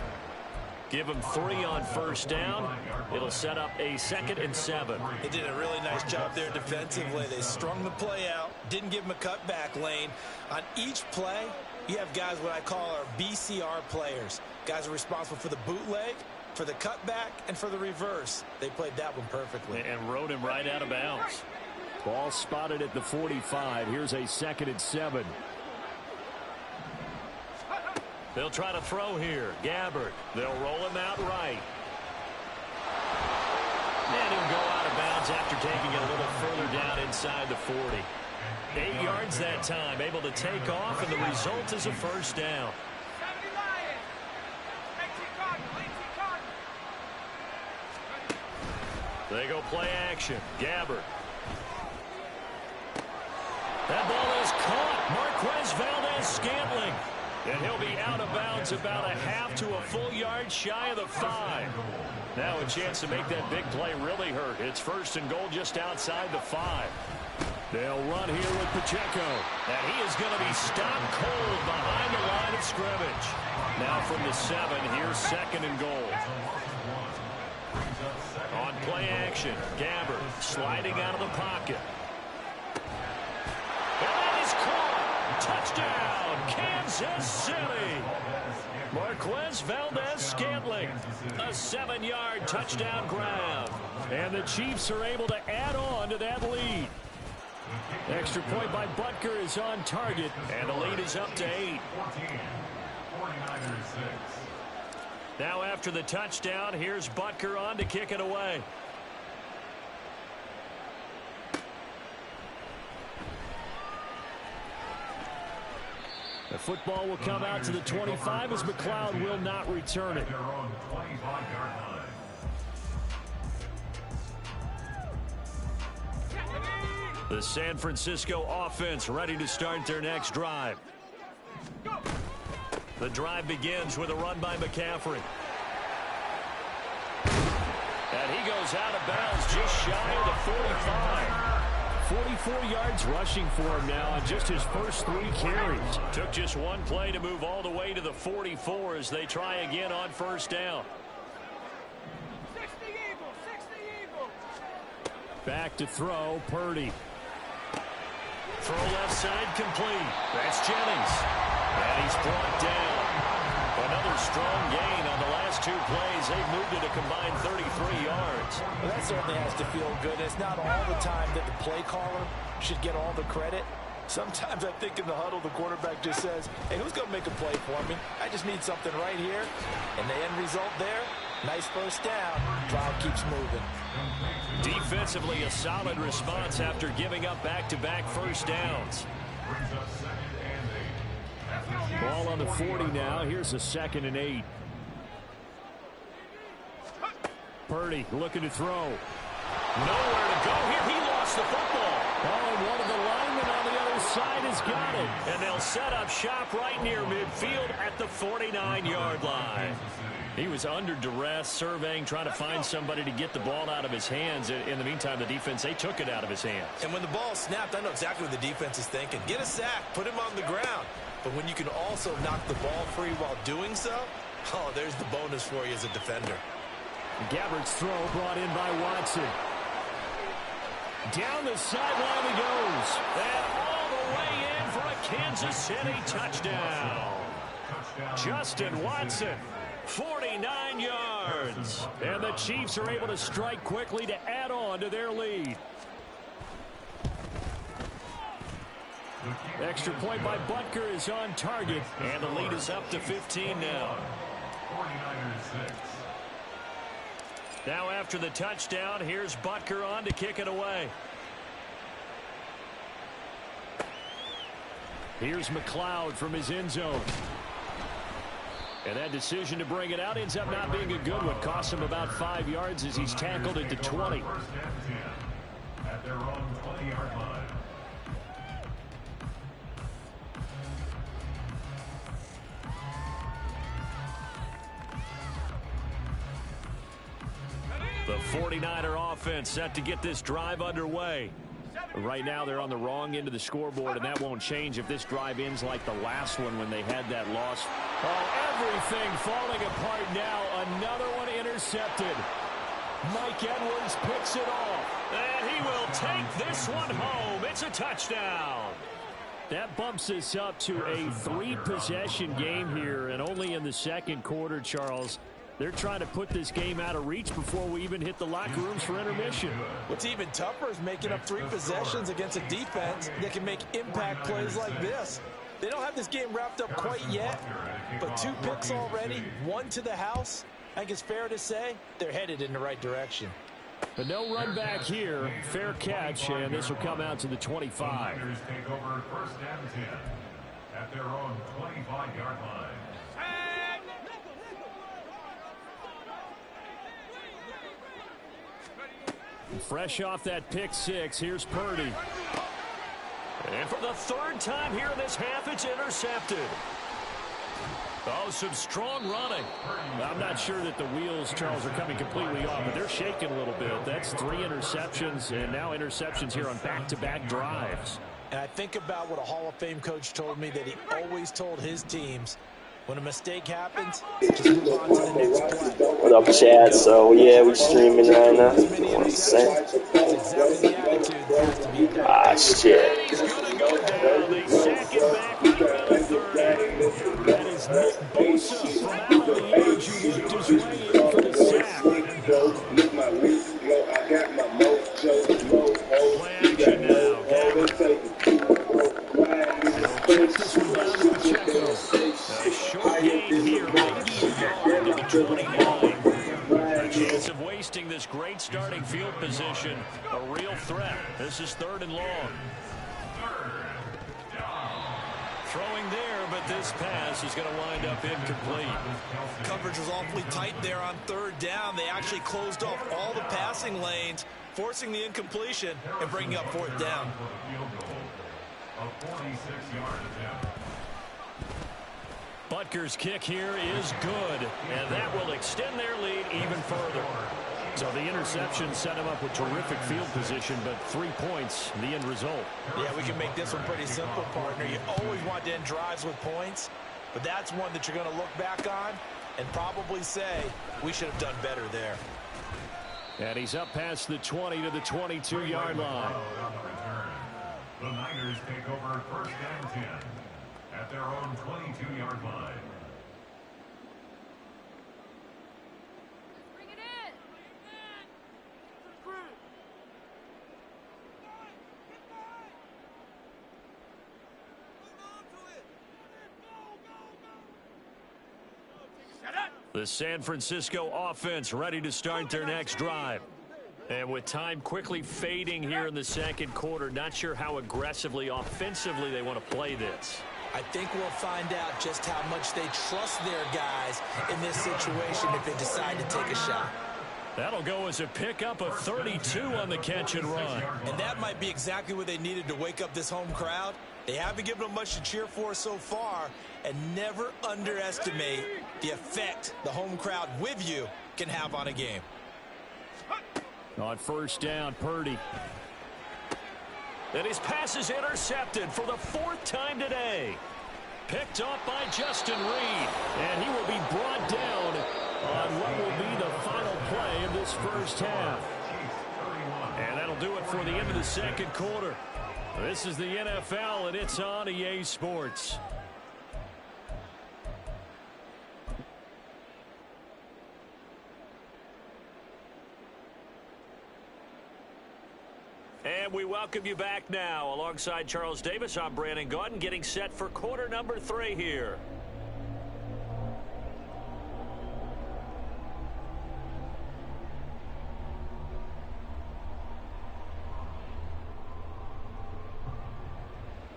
Give him 3 on first down. It'll set up a 2nd and 7. They did a really nice job there defensively. They strung the play out, didn't give him a cutback lane. On each play, you have guys what I call our BCR players. Guys are responsible for the bootleg, for the cutback, and for the reverse. They played that one perfectly. And rode him right out of bounds. Ball spotted at the 45. Here's a 2nd and 7. They'll try to throw here. Gabbert. They'll roll him out right. And he'll go out of bounds after taking it a little further down inside the 40. 8 yards that time. Able to take off, and the result is a first down. 70 Lions. 18 Cardinal. 18 Cardinal. They go play action. Gabbert. That ball is caught. Marquez Valdez-Scantling. And he'll be out of bounds about a half to a full yard shy of the 5. Now a chance to make that big play really hurt. It's first and goal just outside the 5. They'll run here with Pacheco. And he is going to be stopped cold behind the line of scrimmage. Now from the 7, here's 2nd and goal. On play action, Gabbert sliding out of the pocket. And that is caught. Touchdown, Kansas City. Marquez Valdez-Scantling. A 7-yard touchdown grab. And the Chiefs are able to add on to that lead. Extra point by Butker is on target, and the lead is up to 8. Now after the touchdown, here's Butker on to kick it away. The football will come out to the 25 as McLeod will not return it. The San Francisco offense ready to start their next drive. The drive begins with a run by McCaffrey. And he goes out of bounds just shy of the 45. 44 yards rushing for him now on just his first 3 carries. Took just one play to move all the way to the 44 as they try again on first down. 60 Eagles, 60 Eagles. Back to throw, Purdy. Throw left side complete. That's Jennings. And he's brought down. Another strong gain on the last 2 plays. They've moved it a combined 33 yards. Well, that certainly has to feel good. It's not all the time that the play caller should get all the credit. Sometimes I think in the huddle, the quarterback just says, hey, who's going to make a play for me? I just need something right here. And the end result there, nice first down. Drive keeps moving. Defensively, a solid response after giving up back-to-back first downs. Ball on the 40 now. Here's a 2nd and 8. Purdy looking to throw. Nowhere to go here. He lost the football. Oh, and one of the linemen on the other side has got it. And they'll set up shop right near midfield at the 49-yard line. He was under duress, surveying, trying to find somebody to get the ball out of his hands. In the meantime, the defense, they took it out of his hands. And when the ball snapped, I know exactly what the defense is thinking. Get a sack, put him on the ground. But when you can also knock the ball free while doing so, oh, there's the bonus for you as a defender. Gabbert's throw brought in by Watson. Down the sideline he goes. And all the way in for a Kansas City touchdown. Justin Watson, 49 yards. And the Chiefs are able to strike quickly to add on to their lead. Extra point by Butker is on target. And the lead is up to 15 now. 49ers 6. Now after the touchdown, here's Butker on to kick it away. Here's McLeod from his end zone. And that decision to bring it out ends up not being a good one. Cost him about 5 yards as he's tackled at the 20. First and 10 at their own 20-yard line. The 49er offense set to get this drive underway. Right now they're on the wrong end of the scoreboard, and that won't change if this drive ends like the last one when they had that loss. Oh, everything falling apart now. Another one intercepted. Mike Edwards picks it off. And he will take this one home. It's a touchdown. That bumps us up to a 3-possession game here, and only in the second quarter, Charles. They're trying to put this game out of reach before we even hit the locker rooms for intermission. What's even tougher is making up 3 possessions against a defense that can make impact plays like this. They don't have this game wrapped up quite yet, but 2 picks already, 1 to the house. I think it's fair to say they're headed in the right direction. But no run back here. Fair catch, and this will come out to the 25. Niners take over first and 10 at their own 25-yard line. Fresh off that pick 6, here's Purdy. And for the 3rd time here in this half, it's intercepted. Oh, some strong running. I'm not sure that the wheels, Charles, are coming completely off, but they're shaking a little bit. That's 3 interceptions, and now interceptions here on back-to-back drives. And I think about what a Hall of Fame coach told me that he always told his teams, when a mistake happens, just move on to the next play. What up, Chad? So, yeah, we're streaming right now. Ah, shit. He's going to go down. They sack it back right about the 30. That is Nick Bosa from out of the edge who worked his way in for the sack. Play action now. Gabbert. Check this one down to Pacheco. A short gain here, maybe a yard to the 29. A chance of wasting this great starting field position. A real threat. This is 3rd and long. Throwing there, but this pass is going to wind up incomplete. Coverage was awfully tight there on third down. They actually closed off all the passing lanes, forcing the incompletion and bringing up fourth down. Butker's kick here is good, and that will extend their lead even further. So the interception set him up with terrific field position, but 3 points, the end result. Yeah, we can make this one pretty simple, partner. You always want to end drives with points, but that's one that you're going to look back on and probably say, we should have done better there. And he's up past the 20 to the 22-yard line. The Niners take over first and 10 at their own 22-yard line. Bring it in. The San Francisco offense ready to start their next drive. And with time quickly fading here in the second quarter, not sure how aggressively, offensively they want to play this. I think we'll find out just how much they trust their guys in this situation if they decide to take a shot. That'll go as a pickup of 32 on the catch and run. And that might be exactly what they needed to wake up this home crowd. They haven't given them much to cheer for so far, and never underestimate the effect the home crowd with you can have on a game. On first down, Purdy. And his pass is intercepted for the 4th time today. Picked up by Justin Reed. And he will be brought down on what will be the final play of this first half. And that'll do it for the end of the second quarter. This is the NFL, and it's on EA Sports. And we welcome you back now. Alongside Charles Davis, I'm Brandon Gaudin, getting set for quarter number 3 here.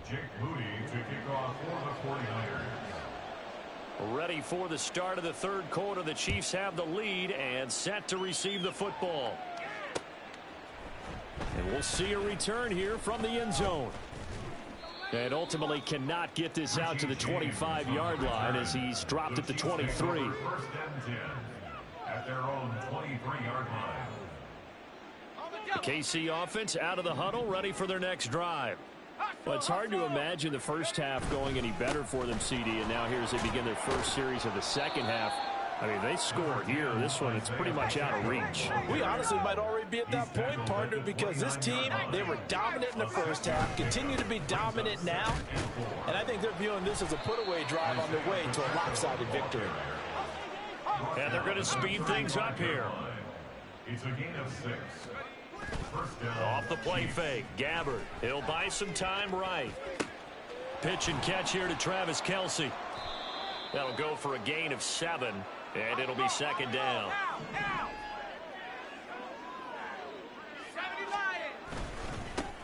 Jake Moody to kick off for the 49ers. Ready for the start of the third quarter. The Chiefs have the lead and set to receive the football. And we'll see a return here from the end zone. And ultimately cannot get this out to the 25-yard line as he's dropped at the 23. First and 10 at their own 23-yard line. The KC offense out of the huddle, ready for their next drive. Well, it's hard to imagine the first half going any better for them, CD, and now here as they begin their first series of the second half. I mean, they score here. This one, it's pretty much out of reach. We honestly might already be at that point, partner, because this team, they were dominant in the first half, continue to be dominant now, and I think they're viewing this as a put-away drive on their way to a lopsided victory. And they're going to speed things up here. It's a gain of 6. Off the play fake, Gabbard. He'll buy some time right. Pitch and catch here to Travis Kelce. That'll go for a gain of 7, and it'll be second down.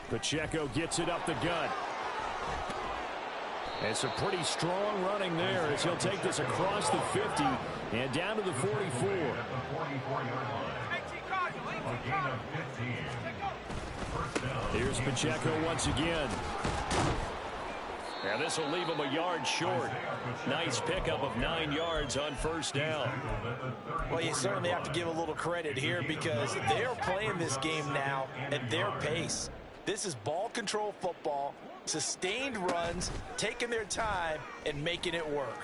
Pacheco gets it up the gut. And some pretty strong running there as he'll take this across the 50 and down to the 44. Here's Pacheco once again. And this will leave him a yard short. Nice pickup of 9 yards on first down. Well, you certainly have to give a little credit here because they're playing this game now at their pace. This is ball control football, sustained runs, taking their time and making it work.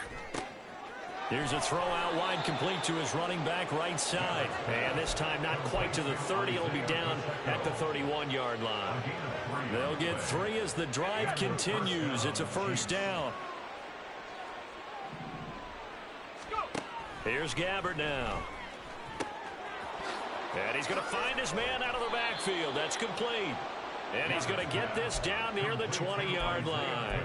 Here's a throw out wide, complete to his running back right side. And this time not quite to the 30. He'll be down at the 31-yard line. They'll get 3 as the drive continues. It's a first down. Here's Gabbard now. And he's going to find his man out of the backfield. That's complete. And he's going to get this down near the 20-yard line.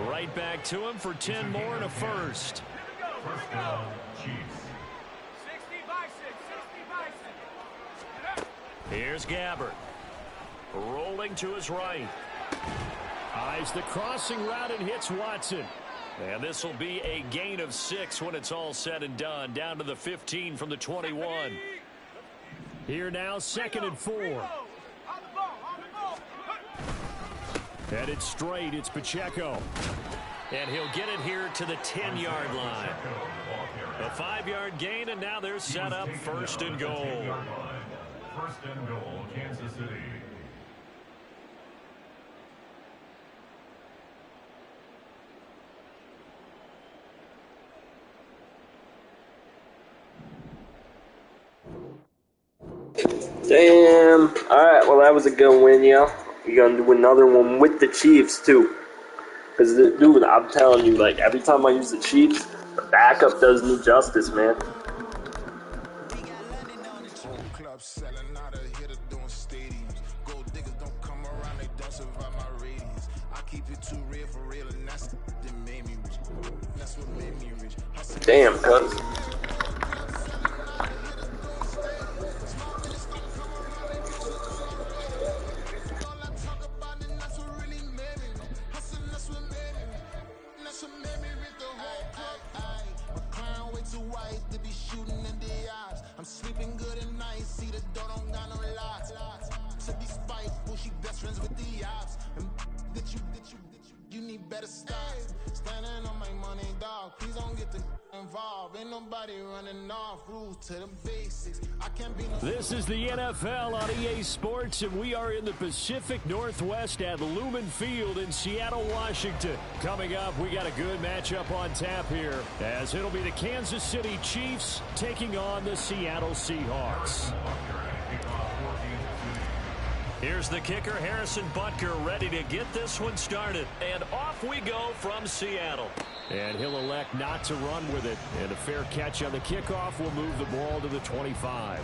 Right back to him for 10 more and a first. First down, Chiefs. 60 by 6, 60 by 6. Here's Gabbard. Rolling to his right. Eyes the crossing route and hits Watson. And this will be a gain of 6 when it's all said and done. Down to the 15 from the 21. Here now, 2nd and 4. Headed straight, it's Pacheco. And he'll get it here to the 10-yard line. A 5-yard gain, and now they're set up 1st and goal. 1st and goal, Kansas City. Damn. Alright, well that was a good win, y'all. We're gonna do another one with the Chiefs too. Because, dude, I'm telling you, like, every time I use the Chiefs, the backup does me justice, man. Damn, cuz. I'm sleeping good at night, see the door don't got no locks. To be spiteful, she best friends with the ops. And you need better stocks. Standing on my money, dog. Please don't get the involved. Ain't nobody running off, rules to the basics. I can't be no. This is the NFL on EA Sports, and we are in the Pacific Northwest at Lumen Field in Seattle, Washington. Coming up, we got a good matchup on tap here, as it'll be the Kansas City Chiefs taking on the Seattle Seahawks. Here's the kicker, Harrison Butker, ready to get this one started. And off we go from Seattle. And he'll elect not to run with it. And a fair catch on the kickoff will move the ball to the 25.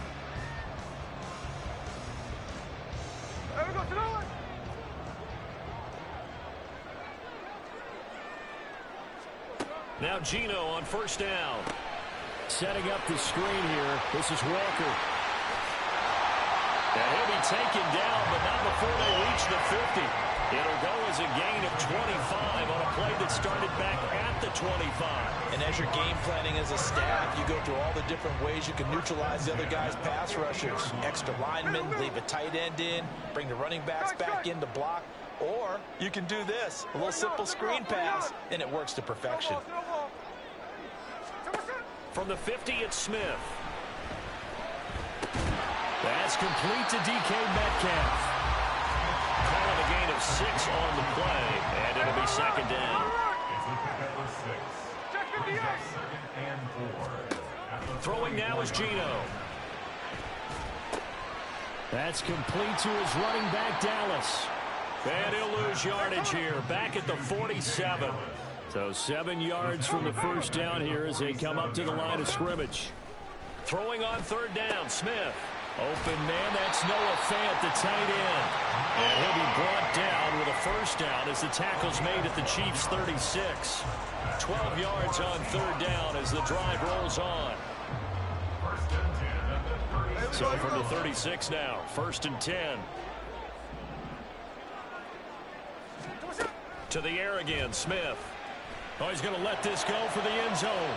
There we go, Tanoa. Now Gino on 1st down. Setting up the screen here. This is Walker. And he'll be taken down, but not before they reach the 50. It'll go as a gain of 25 on a play that started back at the 25. And as you're game planning as a staff, you go through all the different ways you can neutralize the other guy's pass rushers. Extra linemen, leave a tight end in, bring the running backs back in to block. Or you can do this, a little simple screen pass, and it works to perfection. From the 50, it's Smith. That's complete to DK Metcalf. Calling a gain of 6 on the play, and it'll be 2nd down. Throwing now is Gino. That's complete to his running back, Dallas. And he'll lose yardage here, back at the 47. So 7 yards from the 1st down here as they come up to the line of scrimmage. Throwing on 3rd down, Smith. Open man, that's Noah Fant, the tight end. And he'll be brought down with a 1st down as the tackle's made at the Chiefs' 36. 12 yards on 3rd down as the drive rolls on. So from the 36 now, 1st and 10. To the air again, Smith. Oh, he's going to let this go for the end zone.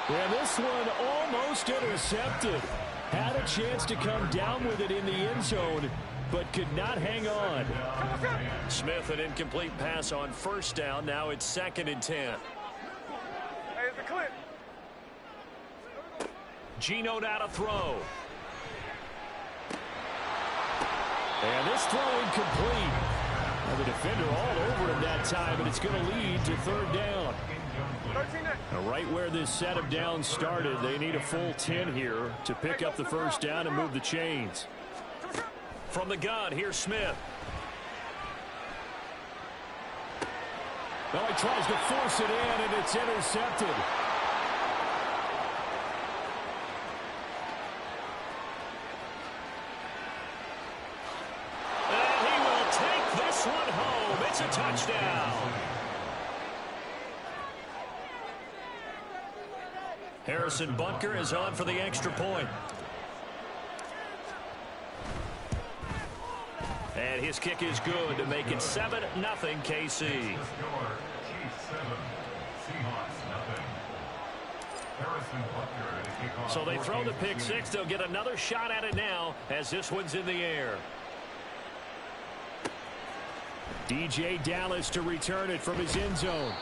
And this one almost intercepted. Had a chance to come down with it in the end zone, but could not hang on. Smith, an incomplete pass on 1st down. Now it's 2nd and 10. Hey, it's a clip. Gino now to throw. And this throw incomplete. Well, the defender all over him that time, but it's going to lead to 3rd down. Right where this set of downs started, they need a full 10 here to pick up the 1st down and move the chains. From the gun, here's Smith. Well, he tries to force it in, and it's intercepted. And he will take this one home. It's a touchdown. Harrison Butker is on for the extra point. And his kick is good to make it 7-0 KC. So they throw the pick six. They'll get another shot at it now as this one's in the air. DJ Dallas to return it from his end zone.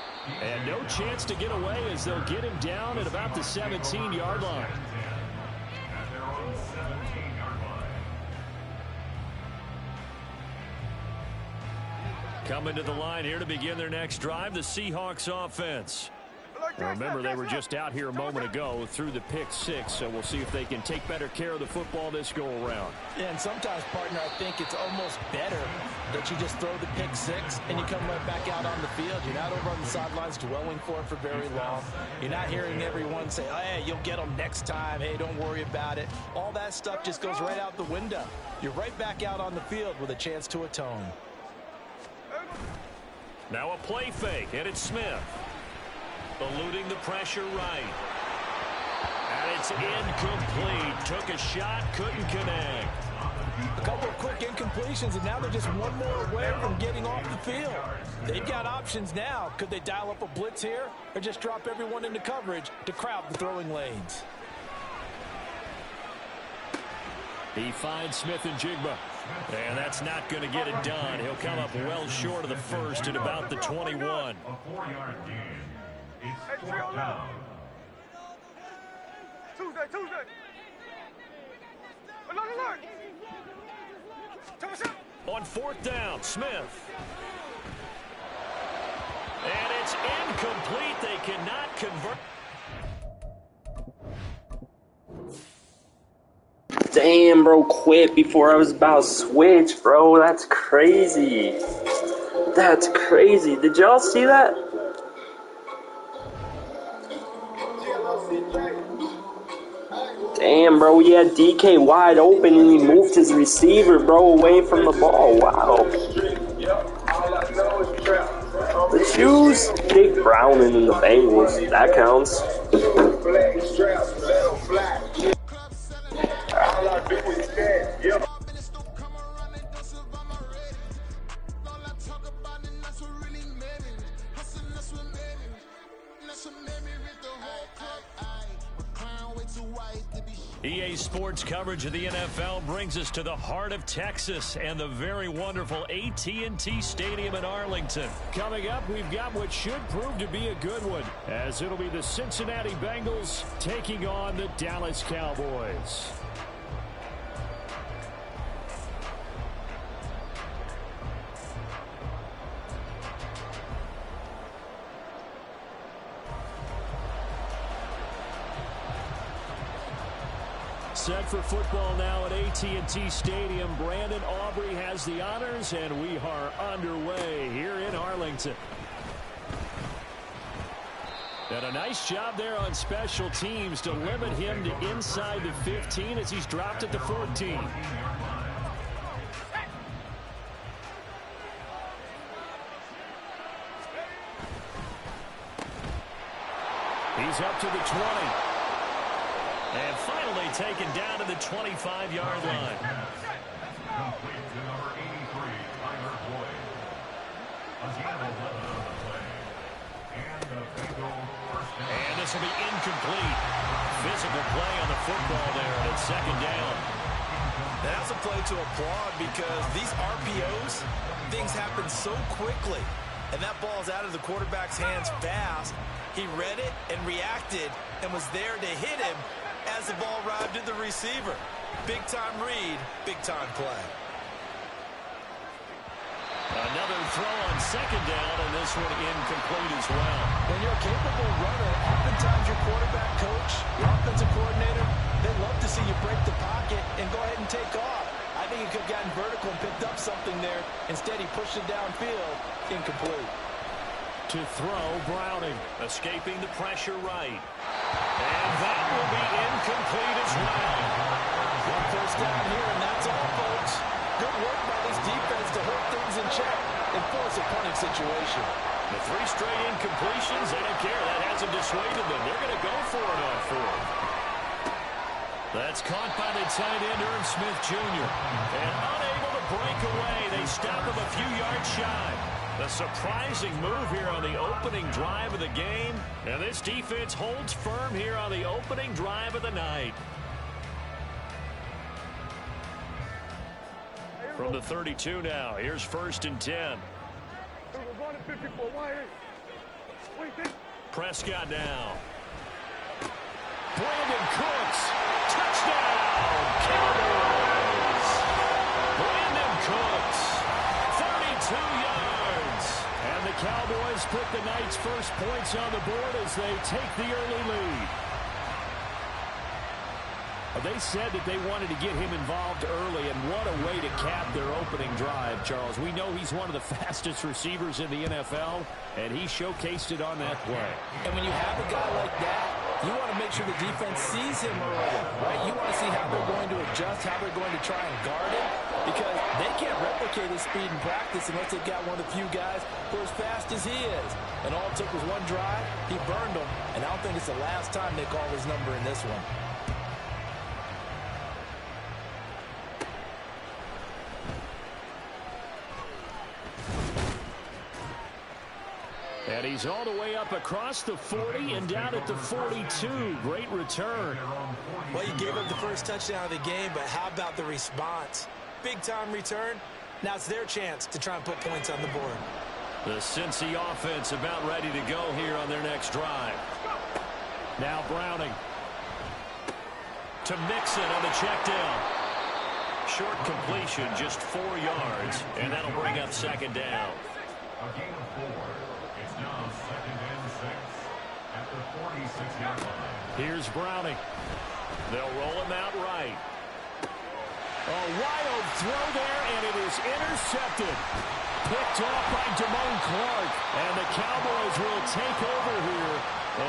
And no chance to get away as they'll get him down at about the 17-yard line. Coming to the line here to begin their next drive, the Seahawks offense. Remember, they were just out here a moment ago through the pick six, so we'll see if they can take better care of the football this go-around. Yeah, and sometimes, partner, I think it's almost better that you just throw the pick six and you come right back out on the field. You're not over on the sidelines dwelling for it for very long. You're not hearing everyone say, oh, hey, you'll get them next time. Hey, don't worry about it. All that stuff just goes right out the window. You're right back out on the field with a chance to atone. Now a play fake, and it's Smith. Eluding the pressure right. And it's incomplete. Took a shot, couldn't connect. A couple of quick incompletions, and now they're just one more away from getting off the field. They've got options now. Could they dial up a blitz here or just drop everyone into coverage to crowd the throwing lanes? He finds Smith and Jigba. And that's not going to get it done. He'll come up well short of the first at about the 21. A 4-yard gain. It's fourth down. Tuesday. Alert. On fourth down, Smith. And it's incomplete. They cannot convert. Damn, bro, quit before I was about to switch, bro. That's crazy. That's crazy. Did y'all see that? Damn, bro, he had DK wide open and he moved his receiver, bro, away from the ball. Wow. The shoes, Jake Browning in the Bengals. That counts. EA Sports coverage of the NFL brings us to the heart of Texas and the very wonderful AT&T Stadium in Arlington. Coming up, we've got what should prove to be a good one, as it'll be the Cincinnati Bengals taking on the Dallas Cowboys. Set for football now at AT&T Stadium. Brandon Aubrey has the honors, and we are underway here in Arlington. And a nice job there on special teams to limit him to inside the 15 as he's dropped at the 14. He's up to the 20. And finally taken down to the 25-yard line. Complete to number 83, Tyler Boyd. Again, 11 on the play. And the Bengal first down. And this will be incomplete. Physical play on the football there, and it's second down. That's a play to applaud because these RPOs, things happen so quickly. And that ball's out of the quarterback's hands fast. He read it and reacted and was there to hit him as the ball arrived at the receiver. Big-time read, big-time play. Another throw on second down, and this one incomplete as well. When you're a capable runner, oftentimes your quarterback coach, your offensive coordinator, they love to see you break the pocket and go ahead and take off. I think he could have gotten vertical and picked up something there. Instead, he pushed it downfield. Incomplete. To throw, Browning, escaping the pressure right. And that will be incomplete as well. One first down here, and that's all, folks. Good work by this defense to hold things in check and force a punting situation. The 3 straight incompletions, they don't care. That hasn't dissuaded them. They're going to go for it on 4th. That's caught by the tight end, Irv Smith Jr. And unable to breakaway. They stop him a few yards shy. A surprising move here on the opening drive of the game. And this defense holds firm here on the opening drive of the night. From the 32 now, here's 1st and 10. Prescott now. Brandon Cooks. Touchdown, Cowboys. Brandon Cooks, 32 yards. And the Cowboys put the night's first points on the board as they take the early lead. They said that they wanted to get him involved early, and what a way to cap their opening drive, Charles. We know he's one of the fastest receivers in the NFL, and he showcased it on that play. And when you have a guy like that, you want to make sure the defense sees him early, right? You want to see how they're going to adjust, how they're going to try and guard him, because they can't replicate his speed in practice unless they've got one of the few guys who are as fast as he is. And all it took was one drive, he burned them, and I don't think it's the last time they call his number in this one. And he's all the way up across the 40 and down at the 42. Great return. Well, you gave up the first touchdown of the game, but how about the response? Big-time return. Now it's their chance to try and put points on the board. The Cincy offense about ready to go here on their next drive. Now Browning. To Mixon on the check down. Short completion, just 4 yards, and that'll bring up 2nd down. A gain of 4. It's now 2nd and 6 at the 46-yard line. Here's Browning. They'll roll him out right. A wild throw there, and it is intercepted. Picked off by Damone Clark. And the Cowboys will take over here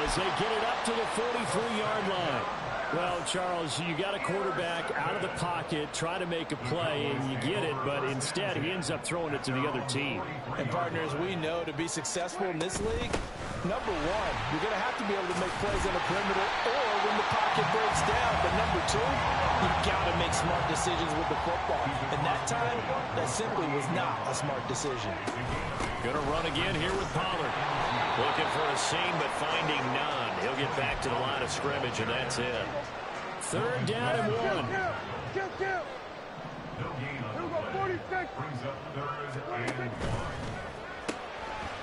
as they get it up to the 43-yard line. Well, Charles, you got a quarterback out of the pocket, try to make a play, and you get it, but instead he ends up throwing it to the other team. And partners, we know to be successful in this league, number one, you're going to have to be able to make plays on the perimeter or when the pocket breaks down. But number two, you've got to make smart decisions with the football. And that time, that simply was not a smart decision. Going to run again here with Pollard. Looking for a seam, but finding none. He'll get back to the line of scrimmage, and that's it. 3rd down and 1. No gain on the play. Brings up 3rd and 1.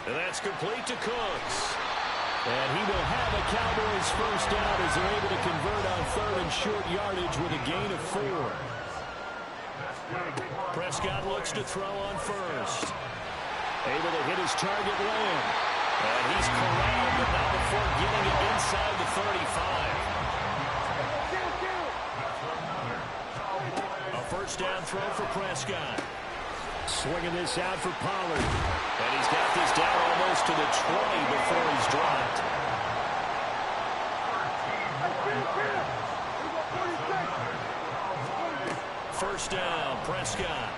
And that's complete to Cooks. And he will have a Cowboys first down as they're able to convert on 3rd and short yardage with a gain of 4. Prescott looks to throw on first. Able to hit his target, Lamb. And he's corralled, but not before getting it inside the 35. A first down throw for Prescott. Swinging this out for Pollard. And he's got this down almost to the 20 before he's dropped. First down, Prescott.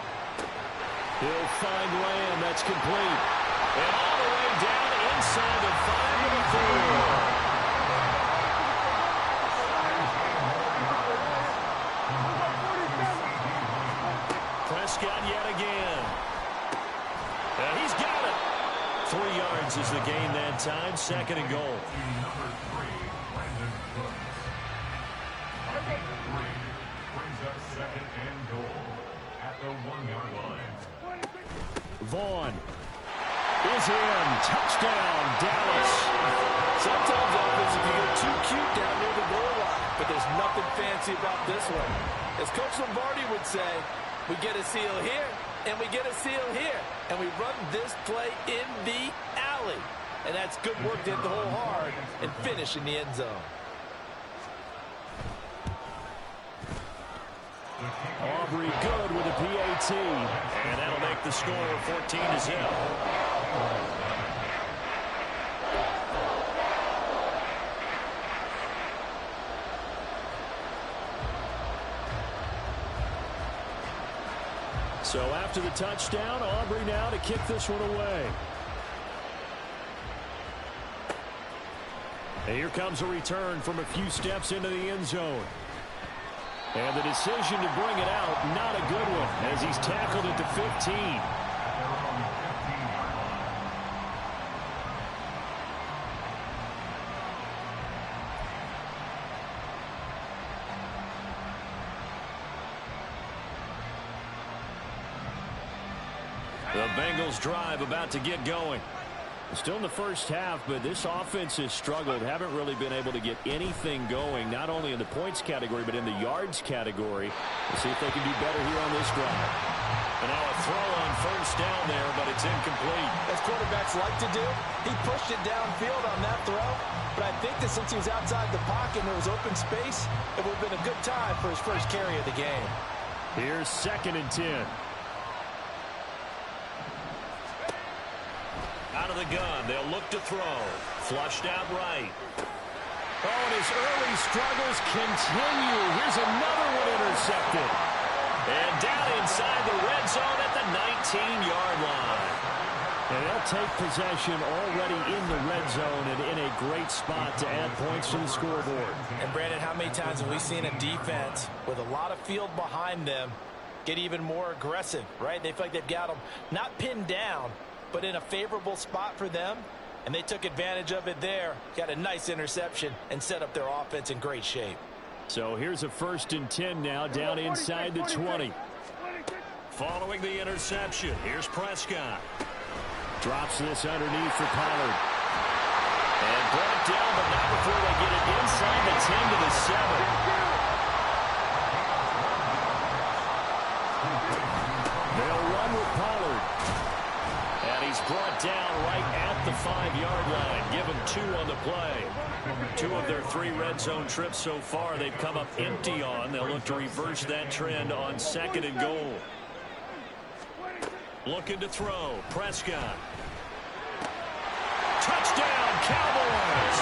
He'll find Lamb. That's complete. And all the way down inside the 5 to the 4. Prescott yet again. And he's got it. 3 yards is the gain that time. 2nd and goal. Number 3, Brandon Cooks. Brings up 2nd and goal at the 1-yard line. Vaughn is in. Touchdown, Dallas. Sometimes offense, you get too cute down near the goal line, but there's nothing fancy about this one. As Coach Lombardi would say, we get a seal here, and we get a seal here, and we run this play in the alley. And that's good work to hit the hole hard and finish in the end zone. Aubrey good with a PAT. And that'll make the score 14-0. So after the touchdown, Aubrey now to kick this one away. And here comes a return from a few steps into the end zone. And the decision to bring it out, not a good one, as he's tackled at the 15. The Bengals drive about to get going. Still in the first half, but this offense has struggled. Haven't really been able to get anything going, not only in the points category, but in the yards category. We'll see if they can do better here on this drive. And now a throw on first down there, but it's incomplete. As quarterbacks like to do, he pushed it downfield on that throw. But I think that since he was outside the pocket and there was open space, it would have been a good time for his first carry of the game. Here's 2nd and 10. Out of the gun, they'll look to throw. Flushed out right. Oh, and his early struggles continue. Here's another one intercepted. And down inside the red zone at the 19-yard line. And they'll take possession already in the red zone and in a great spot to add points to the scoreboard. And, Brandon, how many times have we seen a defense with a lot of field behind them get even more aggressive, right? They feel like they've got them not pinned down, but in a favorable spot for them, and they took advantage of it there. Got a nice interception and set up their offense in great shape. So here's a 1st and 10 now, down inside the 20. Following the interception, here's Prescott. Drops this underneath for Pollard. And brought down, but not before they get it inside the 10 to the 7. They'll run with Pollard. And he's brought down right at the 5-yard line. Give him 2 on the play. 2 of their 3 red zone trips so far they've come up empty on. They'll look to reverse that trend on 2nd and goal. Looking to throw. Prescott. Touchdown, Cowboys!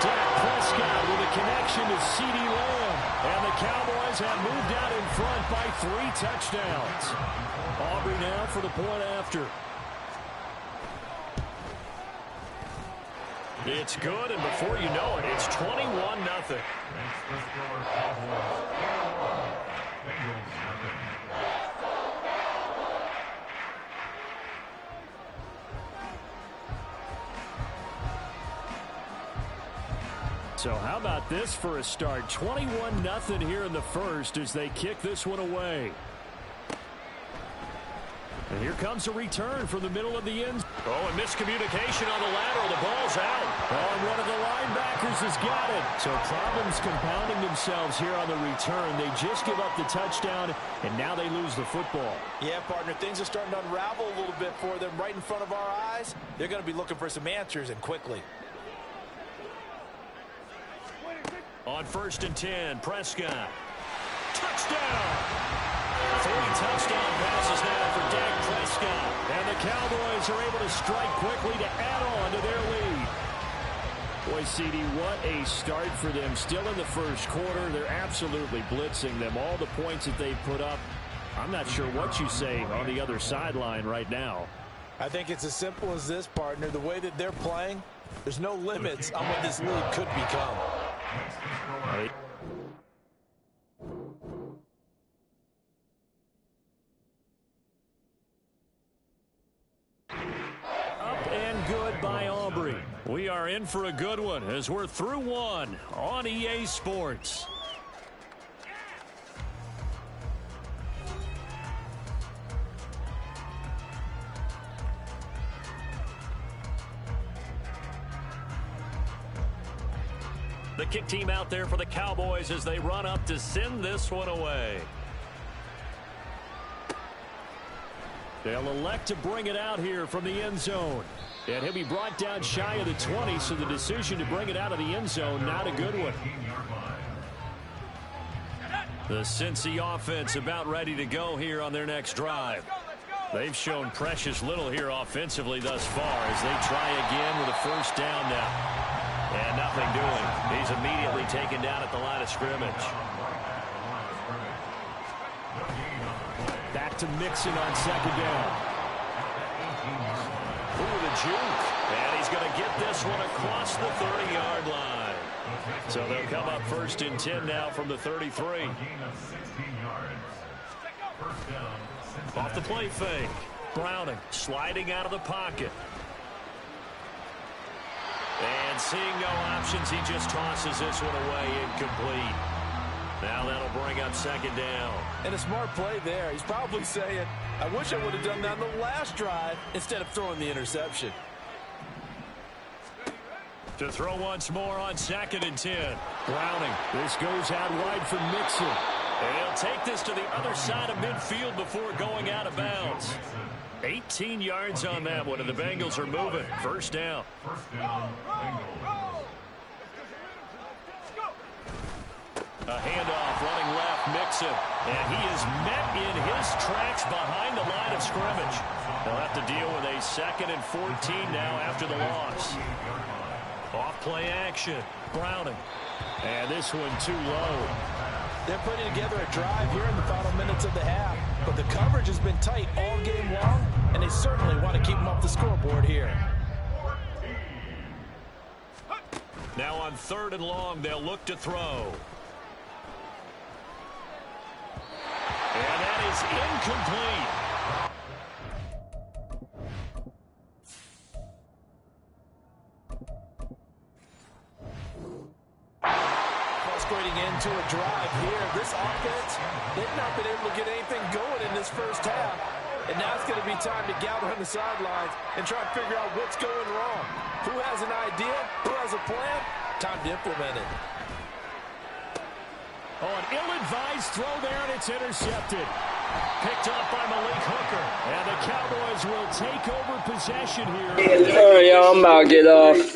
Dak Prescott with a connection to CeeDee Lamb. And the Cowboys have moved out in front by 3 touchdowns. Aubrey now for the point after. It's good, and before you know it, it's 21-0. So how about this for a start? 21-0 here in the first as they kick this one away. And here comes a return from the middle of the end. Oh, and miscommunication on the lateral. The ball's out. Oh, and one of the linebackers has got it. So problems compounding themselves here on the return. They just give up the touchdown, and now they lose the football. Yeah, partner, things are starting to unravel a little bit for them right in front of our eyes. They're going to be looking for some answers, and quickly. On 1st and 10, Prescott. Touchdown! 3 touchdown passes now for Dak Prescott. And the Cowboys are able to strike quickly to add on to their lead. Boy, CD, what a start for them. Still in the first quarter, they're absolutely blitzing them. All the points that they put up, I'm not sure what you say on the other sideline right now. I think it's as simple as this, partner. The way that they're playing, there's no limits on what this league could become. Right. Up and good by Aubrey. We are in for a good one as we're through one on EA Sports. The kick team out there for the Cowboys as they run up to send this one away. They'll elect to bring it out here from the end zone. And he'll be brought down shy of the 20, so the decision to bring it out of the end zone, not a good one. The Cincy offense about ready to go here on their next drive. They've shown precious little here offensively thus far as they try again with a first down now. And nothing doing. He's immediately taken down at the line of scrimmage. Back to Mixon on second down. Ooh, the juke. And he's going to get this one across the 30-yard line. So they'll come up 1st and 10 now from the 33. A gain of 16 yards. First down, Cincinnati. Off the play fake. Browning sliding out of the pocket. And seeing no options, he just tosses this one away, incomplete. Now that'll bring up 2nd down. And a smart play there. He's probably saying, I wish I would have done that on the last drive instead of throwing the interception. To throw once more on 2nd and 10. Browning. This goes out wide for Mixon. And he'll take this to the other side of midfield before going out of bounds. 18 yards on that one, and the Bengals are moving. 1st down. First down, Bengals. A handoff running left, Mixon. And he is met in his tracks behind the line of scrimmage. They'll have to deal with a 2nd and 14 now after the loss. Off play action. Browning. And this one too low. They're putting together a drive here in the final minutes of the half. But the coverage has been tight all game long, and they certainly want to keep them off the scoreboard here. Now on 3rd and long, they'll look to throw. And that is incomplete. Frustrating end to a drive here. This offense, they've not been able to get anything going in this first half. And now it's going to be time to gather on the sidelines and try to figure out what's going wrong. Who has an idea? Who has a plan? Time to implement it. Oh, an ill-advised throw there, and it's intercepted. Picked up by Malik Hooker. And the Cowboys will take over possession here. All right, y'all, I'm about to get off.